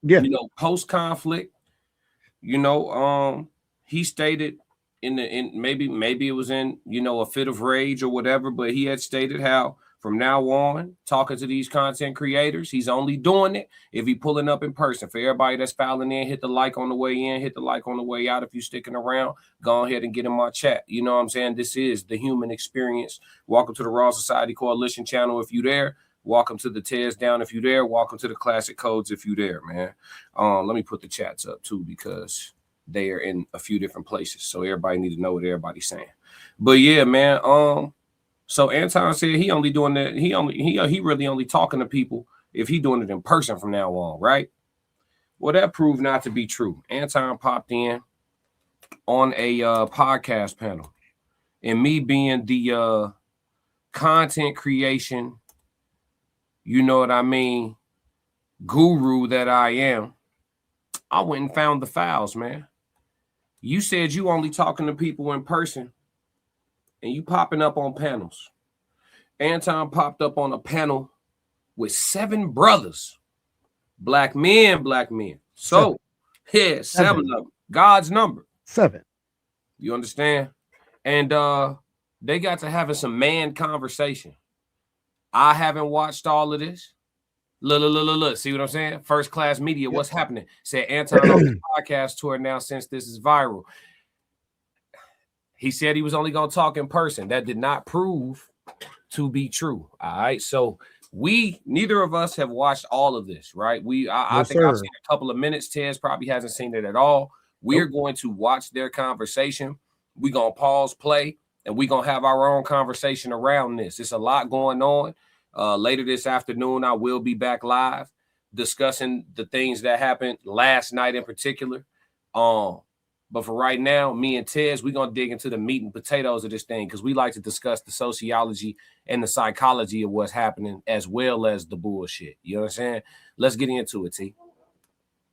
Yeah. You know, post conflict, he stated in maybe it was in, a fit of rage or whatever, but he had stated how from now on, talking to these content creators, he's only doing it if he pulling up in person. For everybody that's filing in, hit the like on the way in, hit the like on the way out. If you sticking around, go ahead and get in my chat. You know what I'm saying? This is the human experience. Welcome to the Raw Society Coalition channel if you there. Welcome to the Tears Down if you there. Welcome to the Classic Codes if you there, man. Let me put the chats up too, because they are in a few different places, so everybody need to know what everybody's saying. But yeah, man. So Anton said he only doing that. He really only talking to people if he doing it in person from now on, right? Well, that proved not to be true. Anton popped in on a podcast panel, and me being the content creation, you know what I mean, guru that I am, I went and found the files, man. You said you only talking to people in person, and you popping up on panels. Anton popped up on a panel with 7 brothers, black men. So, yeah, 7 of them, God's number. 7. You understand? And they got to having some man conversation. I haven't watched all of this. Look. See what I'm saying? First class media. What's happening? Said Anton on the podcast tour now since this is viral. He said he was only going to talk in person. That did not prove to be true. All right. So neither of us have watched all of this, right? I think I've seen a couple of minutes. Tez probably hasn't seen it at all. We're going to watch their conversation. We're going to pause play, and we're going to have our own conversation around this. It's a lot going on. Later this afternoon, I will be back live discussing the things that happened last night in particular. But for right now, me and Tez, we're going to dig into the meat and potatoes of this thing, because we like to discuss the sociology and the psychology of what's happening, as well as the bullshit. You know what I'm saying? Let's get into it, T.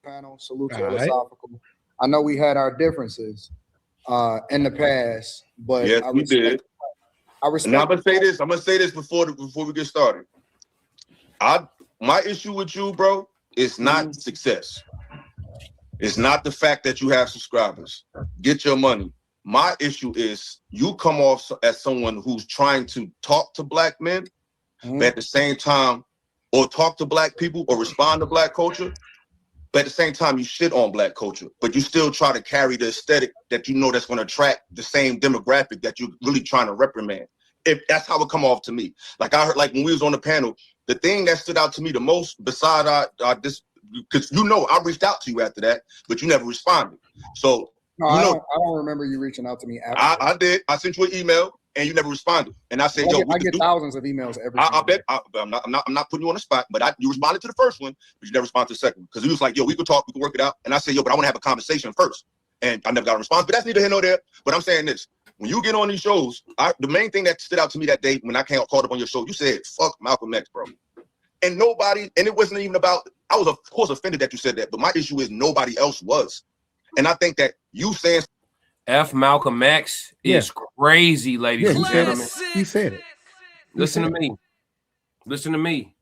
Panel, salute to philosophical. Right. I know we had our differences in the past, but yes, we did. I respect. And I'm gonna say this before we get started. My issue with you, bro, is not success. It's not the fact that you have subscribers. Get your money. My issue is you come off as someone who's trying to talk to black men, but at the same time, or talk to black people or respond to black culture, but at the same time you shit on black culture, but you still try to carry the aesthetic that you know that's going to attract the same demographic that you're really trying to reprimand. If that's how it come off to me. Like I heard, like when we was on the panel, the thing that stood out to me the most, besides this, because I reached out to you after that, but you never responded. So no, I don't remember you reaching out to me after. I did. I sent you an email and you never responded. And I said, I get thousands of emails every day. I bet I'm not putting you on the spot, but you responded to the first one, but you never responded to the second one. Because he was like, yo, we could talk, we could work it out. And I said, yo, but I want to have a conversation first. And I never got a response. But that's neither here nor there. But I'm saying this. When you get on these shows, the main thing that stood out to me that day when I called up on your show, you said, fuck Malcolm X, bro. And it wasn't even about, I was of course offended that you said that, but my issue is nobody else was. And I think that you saying F Malcolm X is crazy, ladies and gentlemen. He said it. Listen to me.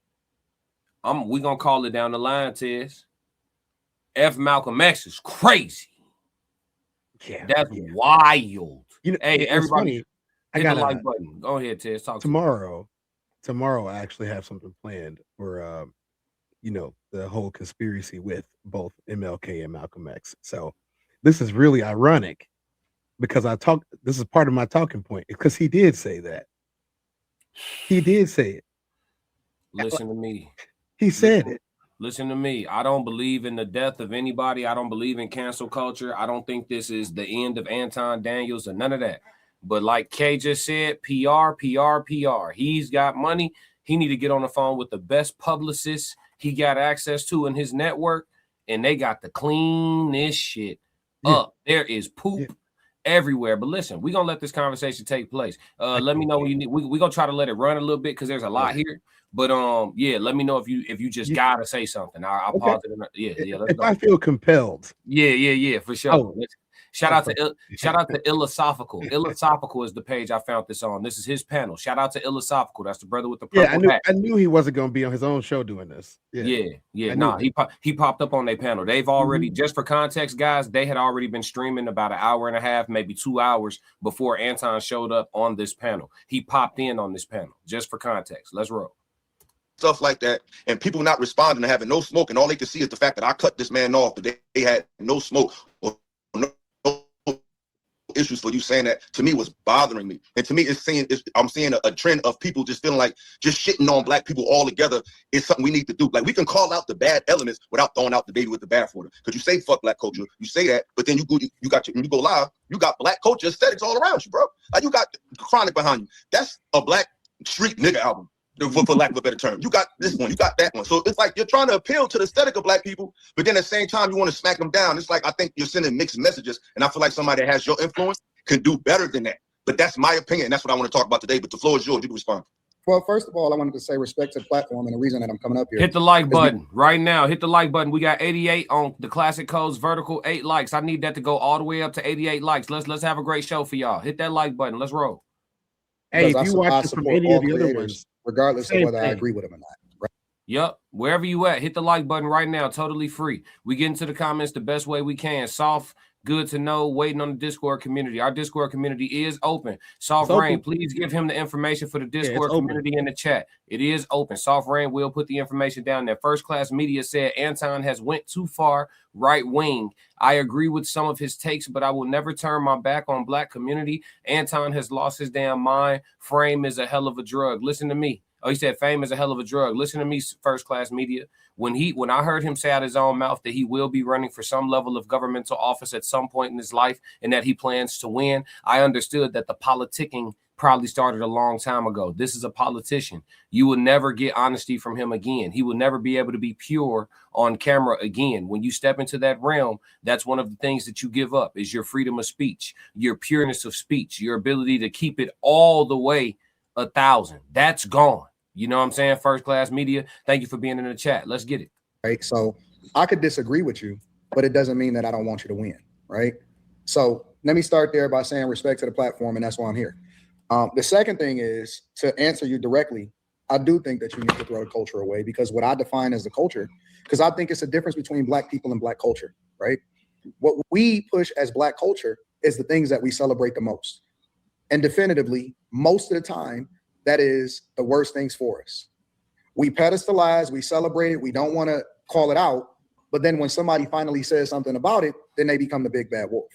We gonna call it down the line, Tez. F Malcolm X is crazy. Yeah, that's wild. Hey, everybody, hit the like button. Go ahead, Tez. Talk tomorrow. Tomorrow, I actually have something planned for, the whole conspiracy with both MLK and Malcolm X. So this is really ironic because this is part of my talking point, because he did say that. He did say it. Listen to me. He said it. Listen to me. I don't believe in the death of anybody. I don't believe in cancel culture. I don't think this is the end of Anton Daniels or none of that. But like Kay just said, PR. He's got money. He need to get on the phone with the best publicists he got access to in his network, and they got to clean this shit up. There is poop everywhere. But listen, we're going to let this conversation take place. Let me know when you need. We're going to try to let it run a little bit because there's a lot here. But let me know if you just gotta say something. I'll pause it. Let's if go. I feel compelled. Yeah, for sure. Shout out to Illosophical. Illosophical is the page I found this on. This is his panel. Shout out to Illosophical. That's the brother with the purple hat. I knew he wasn't going to be on his own show doing this. Yeah. Nah, he popped up on their panel. They've already, just for context, guys, they had already been streaming about an hour and a half, maybe 2 hours before Anton showed up on this panel. He popped in on this panel, just for context. Let's roll. Stuff like that, and people not responding and having no smoke, and all they can see is the fact that I cut this man off, but they had no smoke or no issues for you saying that, to me was bothering me. And to me, I'm seeing a trend of people just feeling like just shitting on black people all together is something we need to do. Like, we can call out the bad elements without throwing out the baby with the bathwater. Because you say fuck black culture, you say that, but then when you go live, you got black culture aesthetics all around you, bro. Like, you got Chronic behind you. That's a black street nigga album, for lack of a better term. You got this one, you got that one. So it's like you're trying to appeal to the aesthetic of black people, but then at the same time you want to smack them down. It's like, I think you're sending mixed messages, and I feel like somebody that has your influence can do better than that. But that's my opinion, and that's what I want to talk about today. But the floor is yours. You can respond. Well, first of all, I wanted to say respect to the platform, and the reason that I'm coming up here. Hit the like button right now. Hit the like button. We got 88 on the Classic Codes vertical, 8 likes. I need that to go all the way up to 88 likes. Let's have a great show for y'all. Hit that like button. Let's roll. Hey, if you watch from any of the other ones, regardless of whether I agree with them or not. Right? Yep. Wherever you at, hit the like button right now. Totally free. We get into the comments the best way we can. Soft, good to know, waiting on the Discord community. Our Discord community is open. Soft Rain, please give him the information for the Discord community in the chat. It is open. Soft Rain will put the information down there. First Class Media said Anton has went too far right wing. I agree with some of his takes, but I will never turn my back on black community. Anton has lost his damn mind. Fame is a hell of a drug. Listen to me. Oh, he said fame is a hell of a drug. Listen to me, First Class Media. When I heard him say out his own mouth that he will be running for some level of governmental office at some point in his life and that he plans to win, I understood that the politicking probably started a long time ago. This is a politician. You will never get honesty from him again. He will never be able to be pure on camera again. When you step into that realm, that's one of the things that you give up is your freedom of speech, your pureness of speech, your ability to keep it all the way 1,000. That's gone. You know what I'm saying? First Class Media, thank you for being in the chat. Let's get it. Right. So I could disagree with you, but it doesn't mean that I don't want you to win. Right. So let me start there by saying respect to the platform, and that's why I'm here. The second thing is to answer you directly. I do think that you need to throw the culture away, because what I define as the culture, because I think it's a difference between black people and black culture. Right. What we push as black culture is the things that we celebrate the most. And definitively, most of the time, that is the worst things for us. We pedestalize, we celebrate it, we don't want to call it out, but then when somebody finally says something about it, then they become the big bad wolf.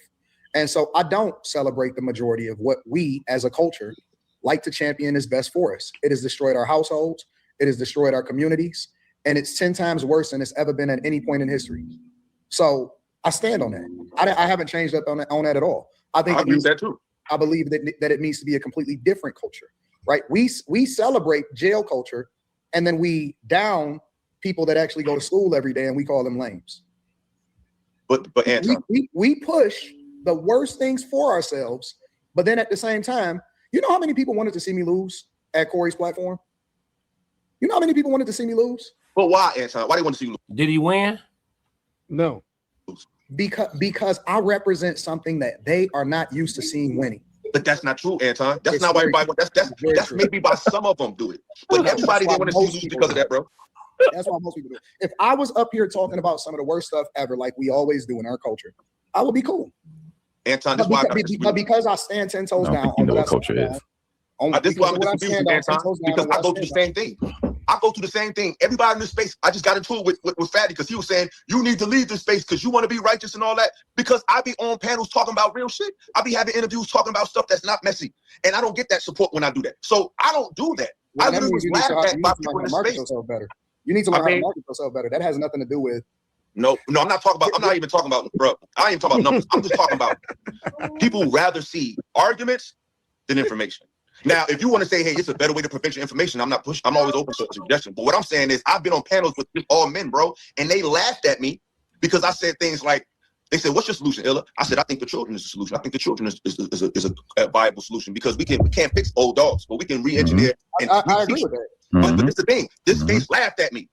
And so I don't celebrate the majority of what we as a culture like to champion is best for us. It has destroyed our households, it has destroyed our communities, and it's 10 times worse than it's ever been at any point in history. So I stand on that. I haven't changed up on that at all. I think I agree with that too. I believe that it needs to be a completely different culture. Right, we celebrate jail culture, and then we down people that actually go to school every day, and we call them lames. But Anton, we push the worst things for ourselves, but then at the same time, you know how many people wanted to see me lose at Corey's platform? You know how many people wanted to see me lose? But why, Anton? Why do you want to see you lose? Did he win? No. Because I represent something that they are not used to seeing winning. But that's not true, Anton. That's not why everybody. That's maybe why some of them do it. But everybody they want to see lose because of that, bro. That's why most people do it. If I was up here talking about some of the worst stuff ever, like we always do in our culture, I would be cool. Anton, that's why. But because I stand 10 toes down, you know what culture is. This is why I'm confused, Anton, because I go through the same thing. I go through the same thing. Everybody in this space, I just got into it with Fatty because he was saying, you need to leave this space because you want to be righteous and all that. Because I be on panels talking about real shit. I be having interviews talking about stuff that's not messy. And I don't get that support when I do that. So I don't do that. Well, I literally laugh at my people in this space. You need to learn how to market yourself better. That has nothing to do with. No, I'm not even talking about, bro. I ain't even talking about numbers. I'm just talking about people rather see arguments than information. Now, if you want to say, hey, it's a better way to prevent your information, I'm always open to suggestions. But what I'm saying is I've been on panels with all men, bro, and they laughed at me because I said things like, they said, what's your solution, Illa? I said, I think the children is the solution. I think the children is a viable solution because we can't fix old dogs, but we can re-engineer. I agree with that. But it's the thing. This space laughed at me.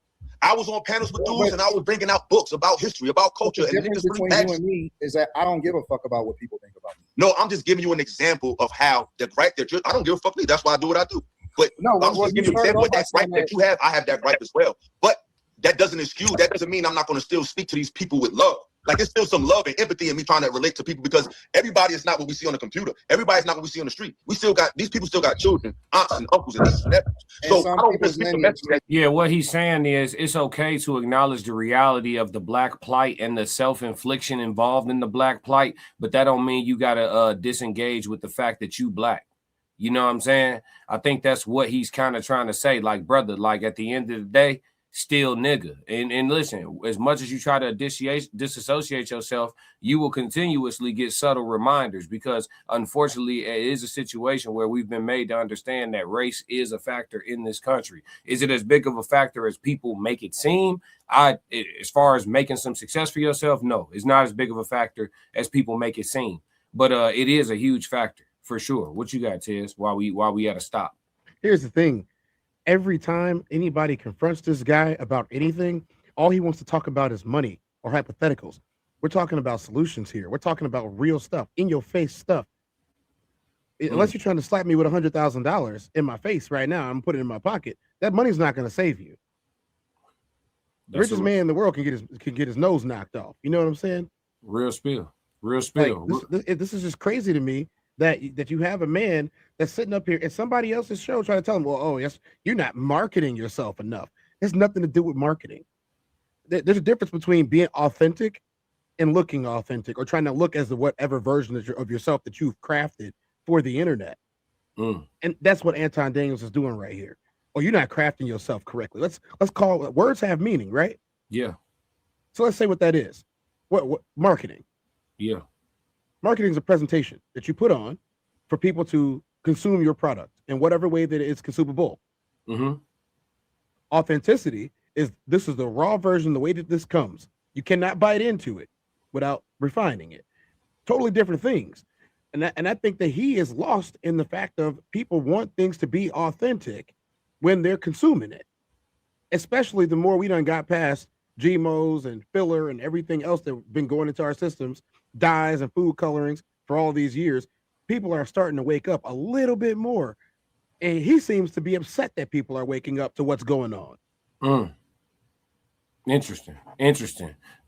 I was on panels with dudes and I was bringing out books about history, about culture. The And difference niggas between really you and me is that I don't give a fuck about what people think about me. No, I'm just giving you an example of how the right that I don't give a fuck. That's why I do what I do. But No, I'm just giving you an example of that right that you have. I have that right as well. But that doesn't excuse. That doesn't mean I'm not going to still speak to these people with love. Like there's still some love and empathy in me trying to relate to people because everybody is not what we see on the computer. Everybody's not what we see on the street. We still got these people still got children, aunts and uncles and nieces and nephews. So I don't dismiss the message that yeah, what he's saying is it's okay to acknowledge the reality of the black plight and the self-infliction involved in the black plight, but that don't mean you gotta disengage with the fact that you black. You know what I'm saying? I think that's what he's kind of trying to say. Like, brother, like at the end of the day, still nigga. And listen, as much as you try to disassociate yourself, you will continuously get subtle reminders because unfortunately it is a situation where we've been made to understand that race is a factor in this country. Is it as big of a factor as people make it seem? As far as making some success for yourself, no, it's not as big of a factor as people make it seem. But it is a huge factor for sure. What you got, Tiz? While we at a stop. Here's the thing. Every time anybody confronts this guy about anything, all he wants to talk about is money or hypotheticals. We're talking about solutions here. We're talking about real stuff, in your face stuff. Unless you're trying to slap me with $100,000 in my face right now, I'm putting it in my pocket. That money's not going to save you. The richest man in the world can get his nose knocked off. You know what I'm saying? Real spill. Like, this is just crazy to me that you have a man that's sitting up here at somebody else's show trying to tell him, well, oh, yes, you're not marketing yourself enough. It has nothing to do with marketing. There's a difference between being authentic and looking authentic or trying to look as the whatever version of yourself that you've crafted for the internet. And that's what Anton Daniels is doing right here. Or you're not crafting yourself correctly. Let's call it, words have meaning, right? Yeah. So let's say what that is. What marketing? Yeah. Marketing is a presentation that you put on for people to consume your product in whatever way that it's consumable. Authenticity is this is the raw version, the way that this comes. You cannot bite into it without refining it. Totally different things. And I think that he is lost in the fact of people want things to be authentic when they're consuming it. Especially the more we done got past GMOs and filler and everything else that's been going into our systems, dyes and food colorings for all these years, people are starting to wake up a little bit more. And he seems to be upset that people are waking up to what's going on. Interesting.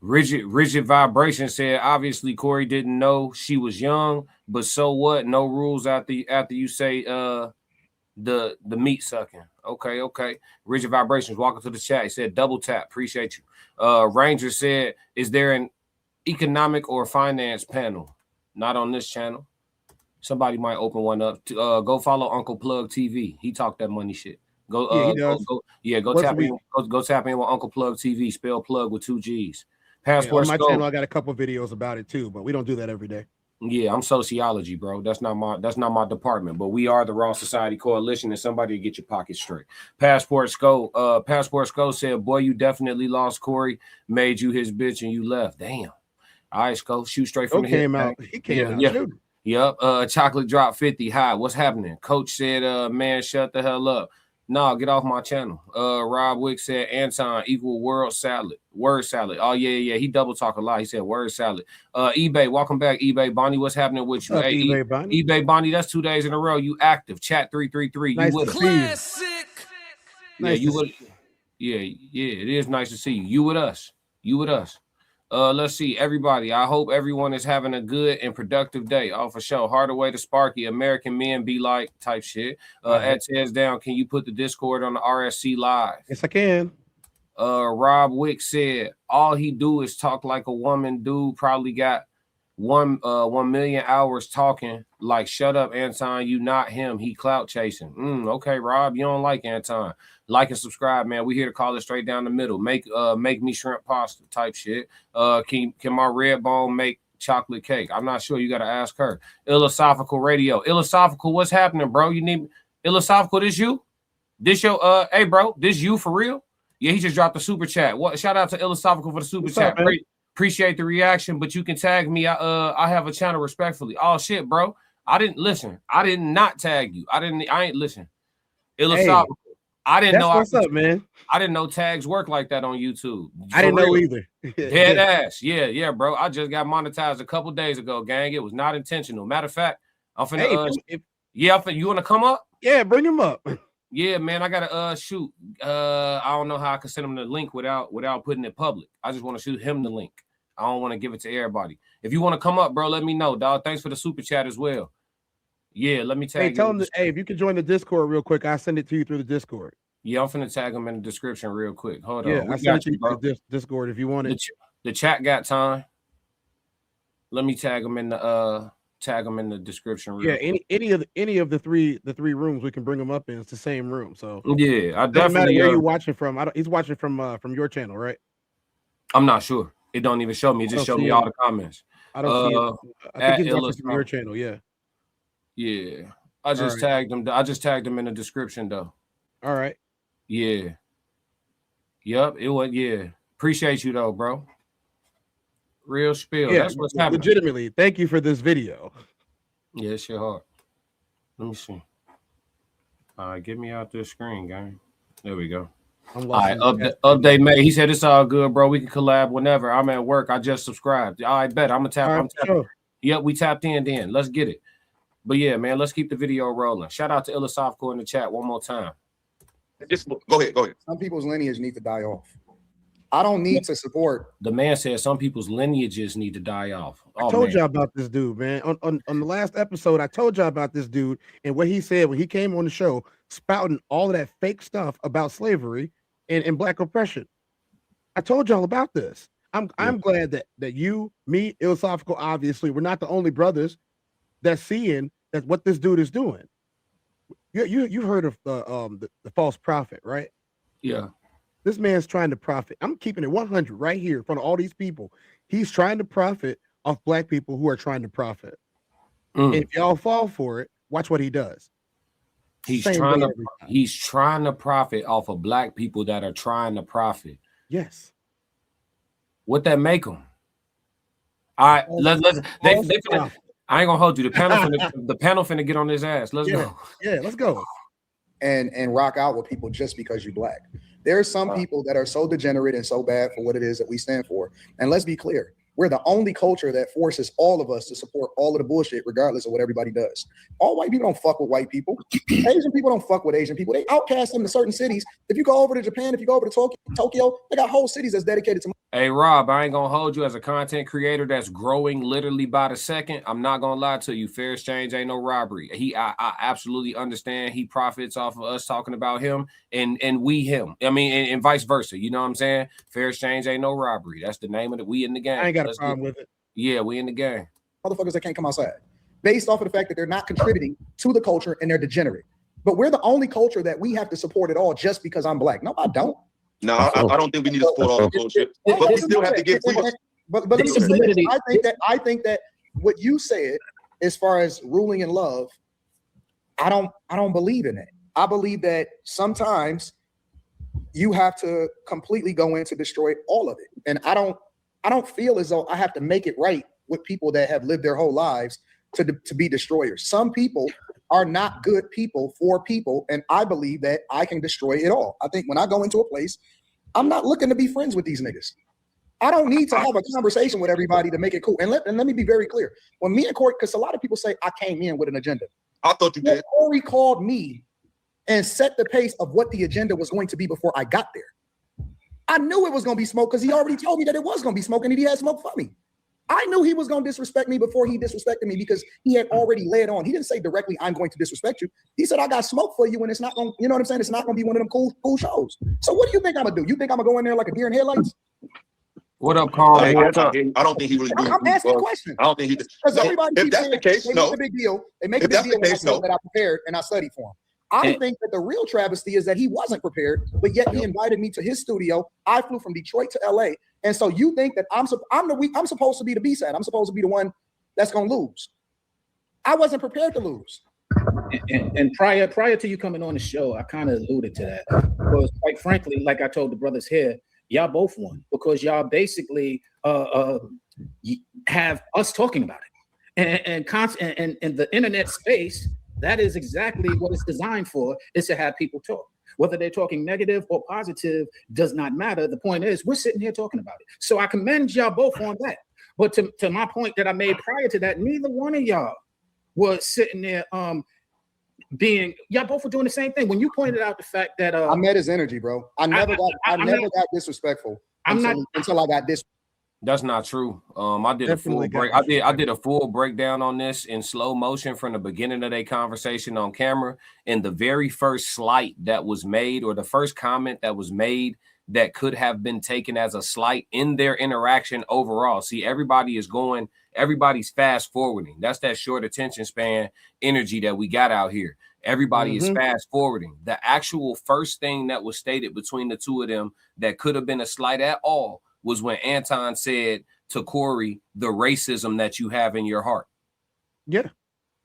Rigid Vibration said, obviously Corey didn't know she was young, but so what? No rules after you say the meat sucking. Okay. Rigid Vibrations, welcome to the chat. He said double tap. Appreciate you. Ranger said, is there an economic or finance panel? Not on this channel. Somebody might open one up. Go follow Uncle Plug TV. He talk that money shit. Go tap in with Uncle Plug TV. Spell plug with 2 G's. Passport. On my channel, I got a couple videos about it too, but we don't do that every day. Yeah, I'm sociology, bro. That's not my department, but we are the Raw Society Coalition, and somebody to get your pocket straight. Passport Sco said, boy, you definitely lost Corey, made you his bitch, and you left. Damn. All right, Sco, shoot straight from the hip. He came out. Yep. Chocolate drop 50. Hi, what's happening? Coach said, man, shut the hell up. No, get off my channel. Rob Wick said Anton equal word salad. Oh, yeah. He double talk a lot. He said word salad. eBay, welcome back, eBay. Bonnie, what's happening with you? Hey, eBay, Bonnie. eBay, Bonnie, that's 2 days in a row. You active. Chat 333. Nice you to see you. Yeah, it is nice to see you. You with us. Let's see, everybody. I hope everyone is having a good and productive day. Oh, for sure. Hardaway to Sparky, American men be like type shit. At Tez down, can you put the Discord on the RSC live? Yes, I can. Rob Wick said all he do is talk like a woman. Dude probably got 1 million hours talking. Like, shut up, Anton. You not him. He clout chasing. Okay, Rob, you don't like Anton. Like and subscribe, man. We here to call it straight down the middle. Make me shrimp pasta type shit. Can my red bone make chocolate cake? I'm not sure. You got to ask her. Philosophical Radio. Philosophical, what's happening, bro? You need Philosophical. This you? This your hey, bro? This you for real? Yeah, he just dropped the super chat. What? Shout out to Philosophical for the super chat. Appreciate the reaction, but you can tag me. I have a channel respectfully. Oh shit, bro. I didn't listen. I did not tag you. I ain't listen. Philosophical. I didn't That's know. what's up, man. I didn't know tags work like that on YouTube. I didn't know either. Dead ass. Yeah, bro. I just got monetized a couple days ago, gang. It was not intentional. Matter of fact, I'm finna. You want to come up? Yeah, bring him up. Yeah, man. I gotta shoot. I don't know how I can send him the link without putting it public. I just want to shoot him the link. I don't want to give it to everybody. If you want to come up, bro, let me know, dog. Thanks for the super chat as well. Yeah, let me tag. Hey, tell him that, hey, if you can join the Discord real quick, I'll send it to you through the Discord. Yeah, I'm finna tag him in the description real quick. Hold on. Yeah, I sent it to you through the Discord if you want it. The chat got time. Let me tag him in the description. Real quick. any of the three rooms we can bring him up in. It's the same room. So yeah, I doesn't definitely. Matter where you watching from. He's watching from your channel, right? I'm not sure. It don't even show me. It just show me all the comments. I don't see it. I think he's watching from your channel. Yeah. Yeah. I just tagged him. I just tagged him in the description though. All right. Yeah. Yep. It was. Yeah. Appreciate you though, bro. Real spill. Yeah, that's what's happening. Legitimately, thank you for this video. Yeah, it's your heart. Let me see. All right, get me out this screen, gang. There we go. All right, update made. He said it's all good, bro. We can collab whenever. I'm at work. I just subscribed. All right, bet. I'm gonna tap. Right, I'm tapping. Sure. Yep, we tapped in. Then let's get it. But yeah, man, let's keep the video rolling. Shout out to Illosophical in the chat one more time. Just go ahead. Some people's lineage need to die off. I don't need to support. The man said some people's lineages need to die off. I told y'all about this dude, man. On the last episode, I told y'all about this dude and what he said when he came on the show, spouting all of that fake stuff about slavery and black oppression. I told y'all about this. I'm glad that you, me, Illosophical, obviously, we're not the only brothers that's seeing that what this dude is doing. You heard of the false prophet, right? Yeah. This man's trying to profit. I'm keeping it 100 right here in front of all these people. He's trying to profit off black people who are trying to profit. And if y'all fall for it, watch what he does. He's trying to profit off of black people that are trying to profit. Yes. What that make them? All right, they finna, I ain't gonna hold you. The panel finna get on his ass. Let's go. Yeah, let's go. And rock out with people just because you're black. There are some people that are so degenerate and so bad for what it is that we stand for. And let's be clear, we're the only culture that forces all of us to support all of the bullshit, regardless of what everybody does. All white people don't fuck with white people. Asian people don't fuck with Asian people. They outcast them to certain cities. If you go over to Japan, if you go over to Tokyo, they got whole cities that's dedicated to. Hey, Rob, I ain't gonna hold you as a content creator that's growing literally by the second. I'm not gonna lie to you. Fair exchange ain't no robbery. I absolutely understand. He profits off of us talking about him and we him. I mean, and vice versa. You know what I'm saying? Fair exchange ain't no robbery. That's the name of it. We in the game. I ain't got a problem with it. Yeah, we in the game. Motherfuckers that can't come outside based off of the fact that they're not contributing to the culture and they're degenerate. But we're the only culture that we have to support at all just because I'm black. No, I don't. No, I don't think we need to support all the bullshit. But we still have to get free. But let me just say this. I think that what you said as far as ruling in love, I don't believe in it. I believe that sometimes you have to completely go in to destroy all of it. And I don't feel as though I have to make it right with people that have lived their whole lives to be destroyers. Some people are not good people for people, and I believe that I can destroy it all. I think when I go into a place, I'm not looking to be friends with these niggas. I don't need to have a conversation with everybody to make it cool. And let me be very clear. When me and Corey, because a lot of people say I came in with an agenda. I thought you did. Corey called me and set the pace of what the agenda was going to be before I got there. I knew it was going to be smoke because he already told me that it was going to be smoke and he had smoke for me. I knew he was going to disrespect me before he disrespected me because he had already led on. He didn't say directly, I'm going to disrespect you. He said, I got smoke for you and it's not going to, you know what I'm saying? It's not going to be one of them cool shows. So what do you think I'm going to do? You think I'm going to go in there like a deer in headlights? What up, Carl? I don't think he really. I'm asking a question. I don't think he did. Because everybody If that's the case, they no. make a big deal. They make a big deal that I prepared and I studied for him. I think that the real travesty is that he wasn't prepared, but yet he invited me to his studio. I flew from Detroit to LA. And so you think that I'm supposed to be the B-side. I'm supposed to be the one that's going to lose. I wasn't prepared to lose. And prior to you coming on the show, I kind of alluded to that. Because quite frankly, like I told the brothers here, y'all both won because y'all basically have us talking about it. And the internet space, that is exactly what it's designed for, is to have people talk. Whether they're talking negative or positive does not matter. The point is, we're sitting here talking about it. So I commend y'all both on that. But to my point that I made prior to that, neither one of y'all was sitting there y'all both were doing the same thing. When you pointed out the fact that I met his energy, bro. I never got disrespectful until I got this. That's not true. I did Definitely a full break. I did a full breakdown on this in slow motion from the beginning of their conversation on camera. And the very first slight that was made, or the first comment that was made that could have been taken as a slight in their interaction overall. See, everybody's fast forwarding. That's that short attention span energy that we got out here. Everybody is fast forwarding. The actual first thing that was stated between the two of them that could have been a slight at all was when Anton said to Corey, the racism that you have in your heart. Yeah.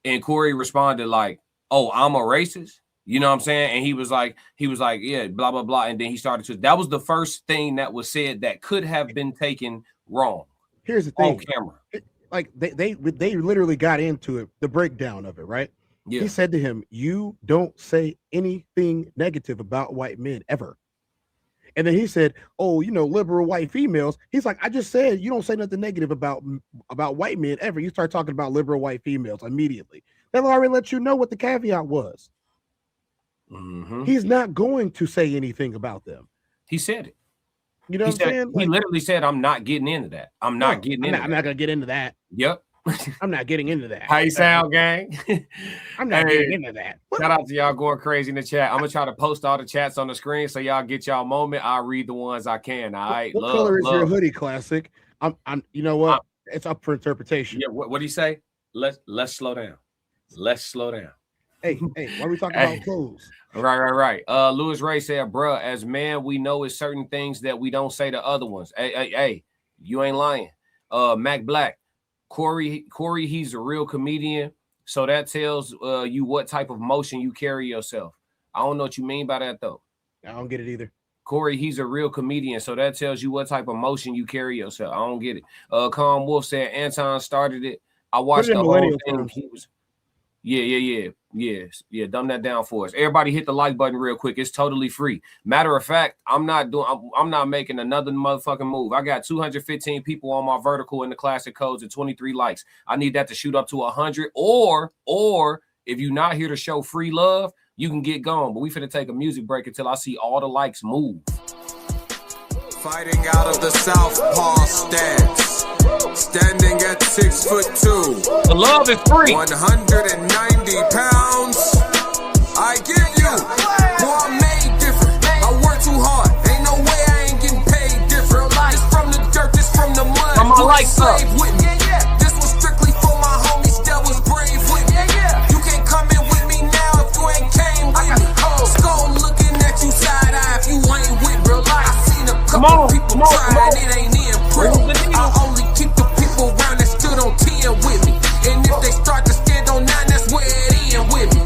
And Corey responded like, oh, I'm a racist. You know what I'm saying? And he was like, yeah, blah, blah, blah. And then he started to, that was the first thing that was said that could have been taken wrong. Here's the thing. On camera. Like they literally got into it, the breakdown of it, right? Yeah. He said to him, you don't say anything negative about white men ever. And then he said, oh, liberal white females. He's like, I just said you don't say nothing negative about white men ever. You start talking about liberal white females immediately. They'll already let you know what the caveat was. He's not going to say anything about them. He said it. You know what I'm saying? He literally said, I'm not getting into that. I'm not going to get into that. Yep. I'm not getting into that. How you sound, gang? I'm not getting into that. Shout out to y'all going crazy in the chat. I'm going to try to post all the chats on the screen so y'all get y'all moment. I'll read the ones I can. All right. What color is your hoodie, Classic? You know what? It's up for interpretation. Yeah. What do you say? Let's slow down. Let's slow down. Hey, why are we talking about clothes? Right. Louis Ray said, bruh, as man, we know it's certain things that we don't say to other ones. Hey, you ain't lying. Mac Black, Corey, he's a real comedian. So that tells you what type of motion you carry yourself. I don't know what you mean by that, though. I don't get it either. Corey, he's a real comedian. So that tells you what type of motion you carry yourself. I don't get it. Calm Wolf said Anton started it. I watched the whole thing. He was, yeah. Dumb that down for us. Everybody hit the like button real quick. It's totally free. Matter of fact, I'm not making another motherfucking move. I got 215 people on my vertical in the classic codes and 23 likes. I need that to shoot up to 100. Or if you're not here to show free love, you can get gone. But we finna take a music break until I see all the likes move. Fighting out of the southpaw stance. Standing at 6'2". The love is free. 190 pounds. I give you. Boy, I'm made different. I work too hard. Ain't no way I ain't getting paid different. This from the dirt, this from the mud. I'm a light slave with me. This was strictly for my homies that was brave with me. You can't come in with me now if you ain't came with me. Skull looking at you side eye if you ain't with real life. I seen a couple people trying, it ain't in prison. I only keep the people around that stood on 10 with me. And if they start to stand on 9, that's where it end with me.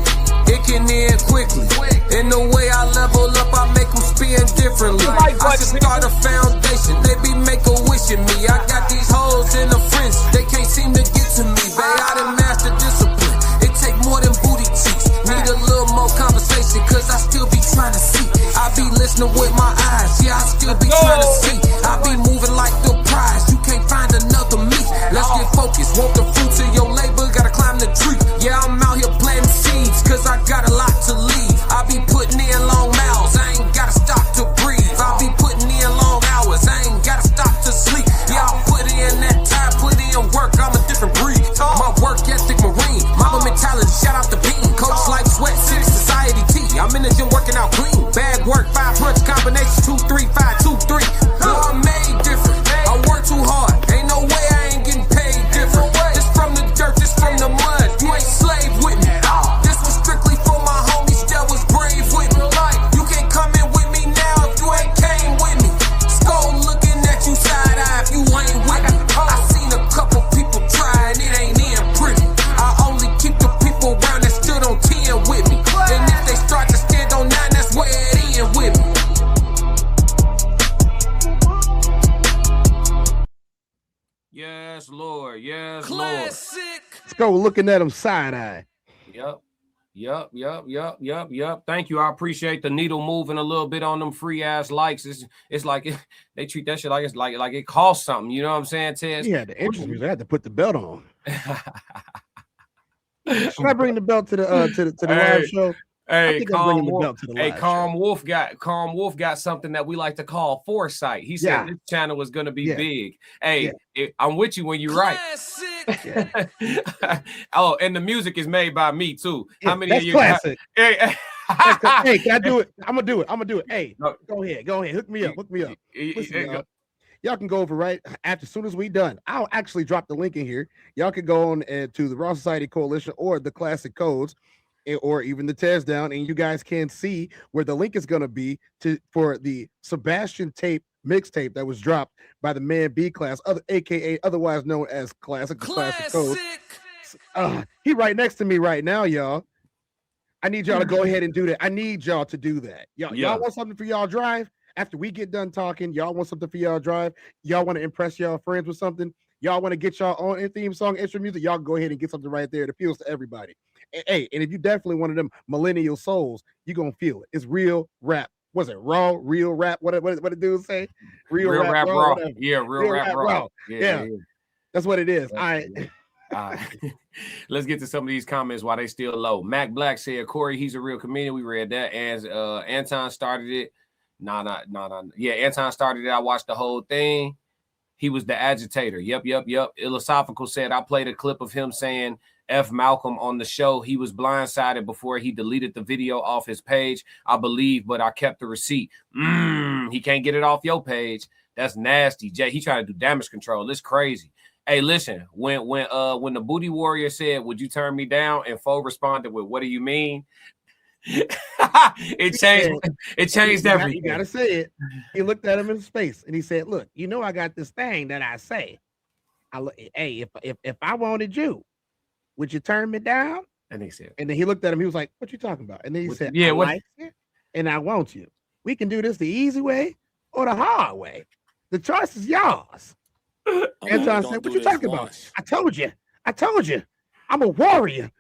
It can end quickly. In the way I level up, I make them spin differently. I should start a foundation. They be make a wish in me. I got these hoes in the fringe. They can't seem to get to me. Babe, I done mastered discipline. It take more than booty cheeks. Need a little more conversation, cause I still be trying to see. I be listening with my eyes. Yeah, I still be trying to see. I be moving like the prize. You can't find another me. Let's get focused. Want the fruits of your labor, gotta climb the tree. Yeah, I'm out here planting seeds, cause I got a lot to leave. I be putting in long miles, I ain't gotta stop to breathe. I be putting in long hours, I ain't gotta stop to sleep. Yeah, I put in that time, put in work, I'm a different breed. My work ethic marine, mama mentality, shout out to Bean. Coach like sweat, 6 society T. I'm in the gym working out clean. Bag work, 5 punch combinations, 2, 3, 5, 2, 3. Boy, I'm made different. I work too hard. Ain't no way I ain't getting paid different. This from the dirt, this from the mud. You ain't slave with me. This was strictly for my homies that was brave with me. You can't come in with me now if you ain't came with me. Skull looking at you side eye if you ain't with me. I seen a couple people try and it ain't in pretty. I only keep the people around that stood on 10 with me. And if they start to stand on 9, that's where it end with me. Yes, Lord. Yes, Classic. Lord. Let's go looking at him side eye. Yep. Yup. Thank you. I appreciate the needle moving a little bit on them free ass likes. It's like they treat that shit like it's like it costs something. You know what I'm saying, Tez? Yeah, the interest music. I had to put the belt on. Should I bring the belt to the live show? I think I'm bringing the belt to the live Calm show. Wolf got something that we like to call foresight. He said this channel was going to be big. Hey, I'm with you when you're right. Oh, and the music is made by me too. How many of you? Classic. Hey, can I do it? I'm gonna do it. Hey, go ahead. Hook me up. Listen, y'all can go over right after, as soon as we done. I'll actually drop the link in here. Y'all can go on to the Raw Society Coalition or the Classic Codes, or even the Tez Down, and you guys can see where the link is going to be for the Sebastian tape mixtape that was dropped by the Man B Class, aka otherwise known as Classic Codes. He right next to me right now, y'all. I need y'all to go ahead and do that. I need y'all to do that. Y'all want something for y'all drive? After we get done talking, y'all want something for y'all drive? Y'all want to impress y'all friends with something? Y'all want to get y'all own theme song, intro music? Y'all go ahead and get something right there that appeals to everybody. Hey, and if you definitely one of them millennial souls, you're going to feel it. It's real rap. Was it raw, real rap? What did dude say? Real rap raw. Yeah, real rap raw. Yeah. That's what it is. All right. Let's get to some of these comments while they still low. Mac Black said, Corey, he's a real comedian. We read that. And Anton started it. No. Yeah, Anton started it. I watched the whole thing. He was the agitator. Yep. Philosophical said, I played a clip of him saying F Malcolm on the show. He was blindsided before he deleted the video off his page, I believe, but I kept the receipt. He can't get it off your page. That's nasty. Jay, he trying to do damage control. It's crazy. Hey, listen, when the Booty Warrior said, would you turn me down? And Foe responded with, what do you mean? It changed everything. You gotta say it. He looked at him in space and he said, look, I got this thing that I say. Hey, if I wanted you, would you turn me down? And he said, and then he looked at him, he was like, what you talking about? And then he said, I like you and I want you. We can do this the easy way or the hard way. The choice is yours. Anton said, what you talking about? I told you. I'm a warrior.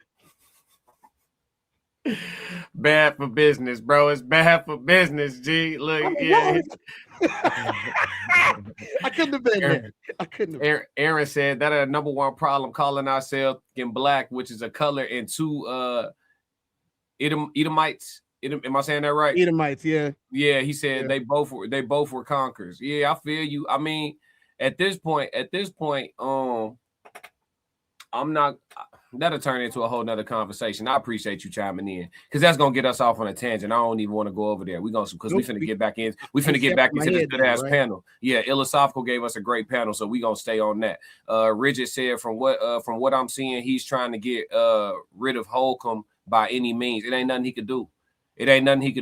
Bad for business, bro. It's bad for business, G. Look, I couldn't have been there. I couldn't have. Aaron said that our number one problem calling ourselves in black, which is a color, and two Edomites. Am I saying that right? Edomites, yeah. Yeah, he said they both were conquerors. Yeah, I feel you. I mean, at this point, I'm not. That'll turn into a whole nother conversation. I appreciate you chiming in because that's gonna get us off on a tangent. I don't even want to go over there. We finna get back in. We finna get back into this good ass panel. Yeah, Philosophical gave us a great panel, so we gonna stay on that. Rigid said from what I'm seeing, he's trying to get rid of Holcomb by any means. It ain't nothing he could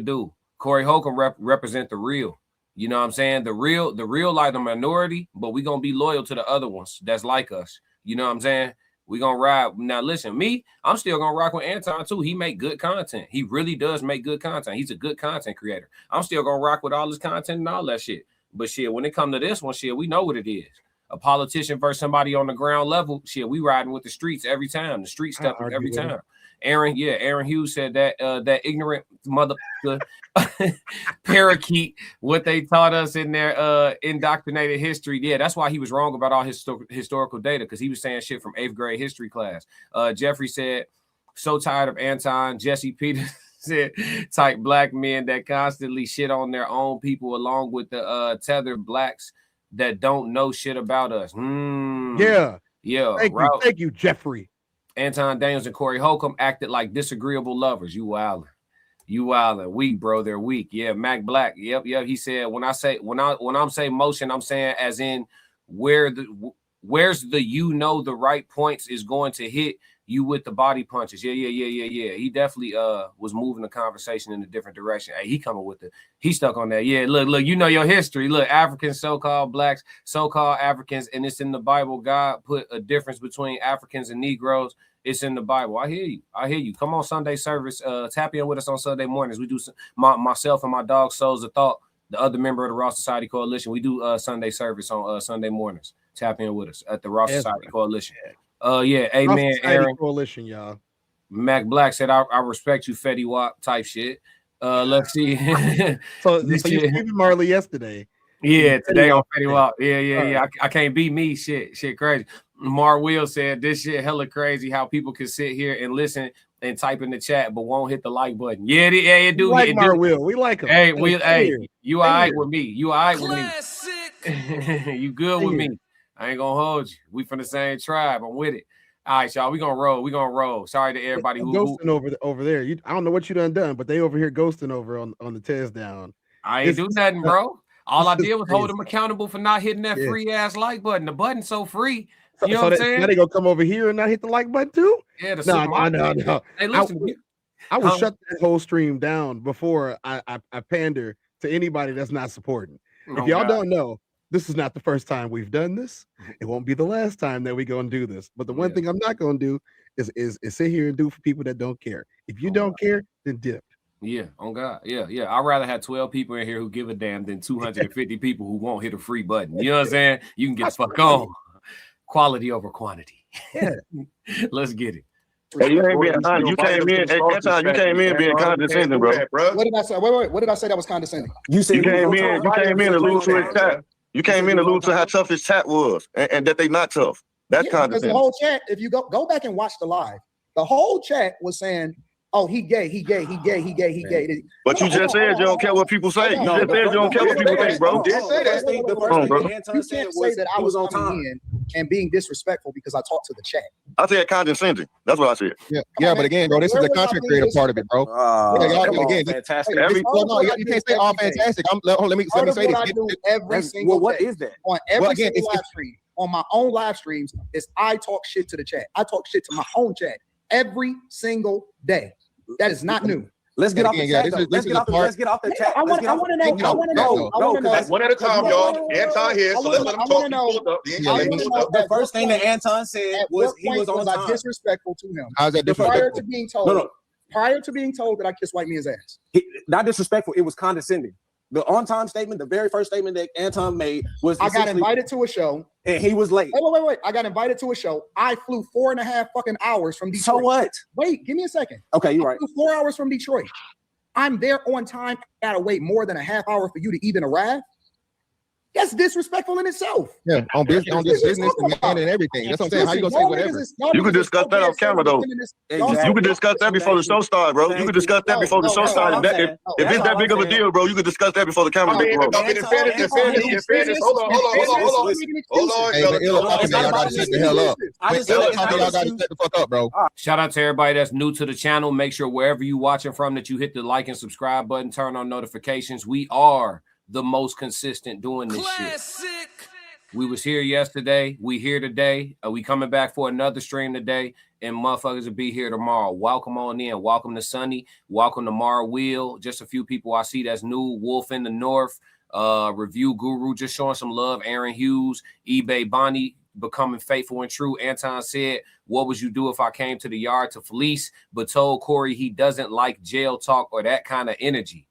do. Corey Holcomb represent the real. You know what I'm saying? The real like the minority, but we gonna be loyal to the other ones that's like us. You know what I'm saying? We gonna ride. Now listen, I'm still gonna rock with Anton too. He make good content. He really does make good content. He's a good content creator. I'm still gonna rock with all his content and all that shit. But shit, when it come to this one, shit, we know what it is. A politician versus somebody on the ground level. Shit, we riding with the streets every time. The street stuff every time. Aaron Hughes said that ignorant mother parakeet, what they taught us in their indoctrinated history. Yeah, that's why he was wrong about all his historical data, because he was saying shit from 8th grade history class. Jeffrey said, so tired of Anton. Jesse Peters said, type black men that constantly shit on their own people, along with the tethered blacks that don't know shit about us. Yeah. Thank you, Jeffrey. Anton Daniels and Corey Holcomb acted like disagreeable lovers. You wildin'. Weak, bro. They're weak. Yeah, Mac Black. Yep. He said, when I'm saying motion, I'm saying as in where's the the right points is going to hit you with the body punches. Yeah. He definitely was moving the conversation in a different direction. Hey, he stuck on that. Yeah, look, you know your history. Look, Africans, so-called blacks, so-called Africans, and it's in the Bible. God put a difference between Africans and Negroes. It's in the Bible. I hear you. Come on Sunday service. Tap in with us on Sunday mornings. We do myself and my dog Souls of Thought, the other member of the Raw Society Coalition. We do Sunday service on Sunday mornings. Tap in with us at the Raw Society Coalition. Amen, Aaron. Coalition, y'all. Mac Black said, I respect you, Fetty Wap type shit. Let's see. So This you shit. Stephen Marley yesterday. Yeah, today on Fetty Wap. Wap. Yeah. I can't beat me. Shit crazy. Mark Will said this shit hella crazy how people can sit here and listen and type in the chat but won't hit the like button. Yeah, it do. We like It Mark do. Will. We like him. Hey, Here. you all right with me. You all right with Classic. me. You good with me. I ain't gonna hold you. We from the same tribe. I'm with it. All right, y'all. We gonna roll. Sorry to everybody who ghosting over there. I don't know what you done, but they over here ghosting over on the Tez down. I ain't do nothing, bro. All I did was hold them accountable for not hitting that free ass like button. The button's so free. You know what I'm saying? Now they gonna come over here and not hit the like button too? Yeah, no. Hey, listen, I will shut that whole stream down before I pander to anybody that's not supporting. If y'all don't know, this is not the first time we've done this. It won't be the last time that we gonna do this. But the one thing I'm not gonna do is sit here and do for people that don't care. If you don't care, then dip. Yeah, on God. Yeah. I'd rather have 12 people in here who give a damn than 250 people who won't hit a free button. You know what I'm saying? You can get the fuck on. Quality over quantity. Yeah. Let's get it. Hey, you ain't being honest. You came in. You came in being condescending, bro. What did I say? Wait. What did I say that was condescending? You came in to lose to his chat. You came in to lose to how tough his chat was, and that they not tough. That's condescending. Because the whole chat, if you go back and watch the live, the whole chat was saying, "Oh, he gay. But you just said you don't care what people say. You just said you don't care what people think, bro. You can't say that I was coming in and being disrespectful because I talked to the chat. I said condescending. That's what I said. Yeah, but again, bro, this is the content creator part of it, bro. Fantastic. You can't say all fantastic. Let me say this. Every single what day is that? on every single live stream, on my own live streams, is I talk shit to the chat. I talk shit to my own chat every single day. That is not new. Let's get off the chat. Let's get off the chat. I want to know. One at a time, y'all. Anton here, so let him talk. The first thing that Anton said was he was on time. Disrespectful to him. How's that Prior to being told, prior to being told that I kissed white man's ass. Not disrespectful. It was condescending. The on-time statement, the very first statement that Anton made was I got invited to a show and he was late. Wait. I got invited to a show. I flew 4.5 fucking hours from Detroit. So what? Wait, give me a second. Okay, you're right. I flew 4 hours from Detroit. I'm there on time. I gotta wait more than a half hour for you to even arrive. That's disrespectful in itself. Yeah, on business and everything. That's what I'm saying. How you gonna say whatever? You can discuss that off camera, though. You can discuss that before the show started, bro. You can discuss that before the show started. If it's that big of a deal, bro, you can discuss that before the camera gets rolled. In fairness, hold on. Y'all gotta shut the hell up. Y'all gotta shut the fuck up, bro. Shout out to everybody that's new to the channel. Make sure wherever you watching from that you hit the like and subscribe button, turn on notifications. We are the most consistent doing this shit. We was here yesterday. We here today. We coming back for another stream today, and motherfuckers will be here tomorrow. Welcome on in. Welcome to Sunny. Welcome to Mar Wheel. Just a few people I see that's new. Wolf in the North. Review Guru just showing some love. Aaron Hughes. eBay Bonnie becoming faithful and true. Anton said, "What would you do if I came to the yard to fleece, but told Corey he doesn't like jail talk or that kind of energy?"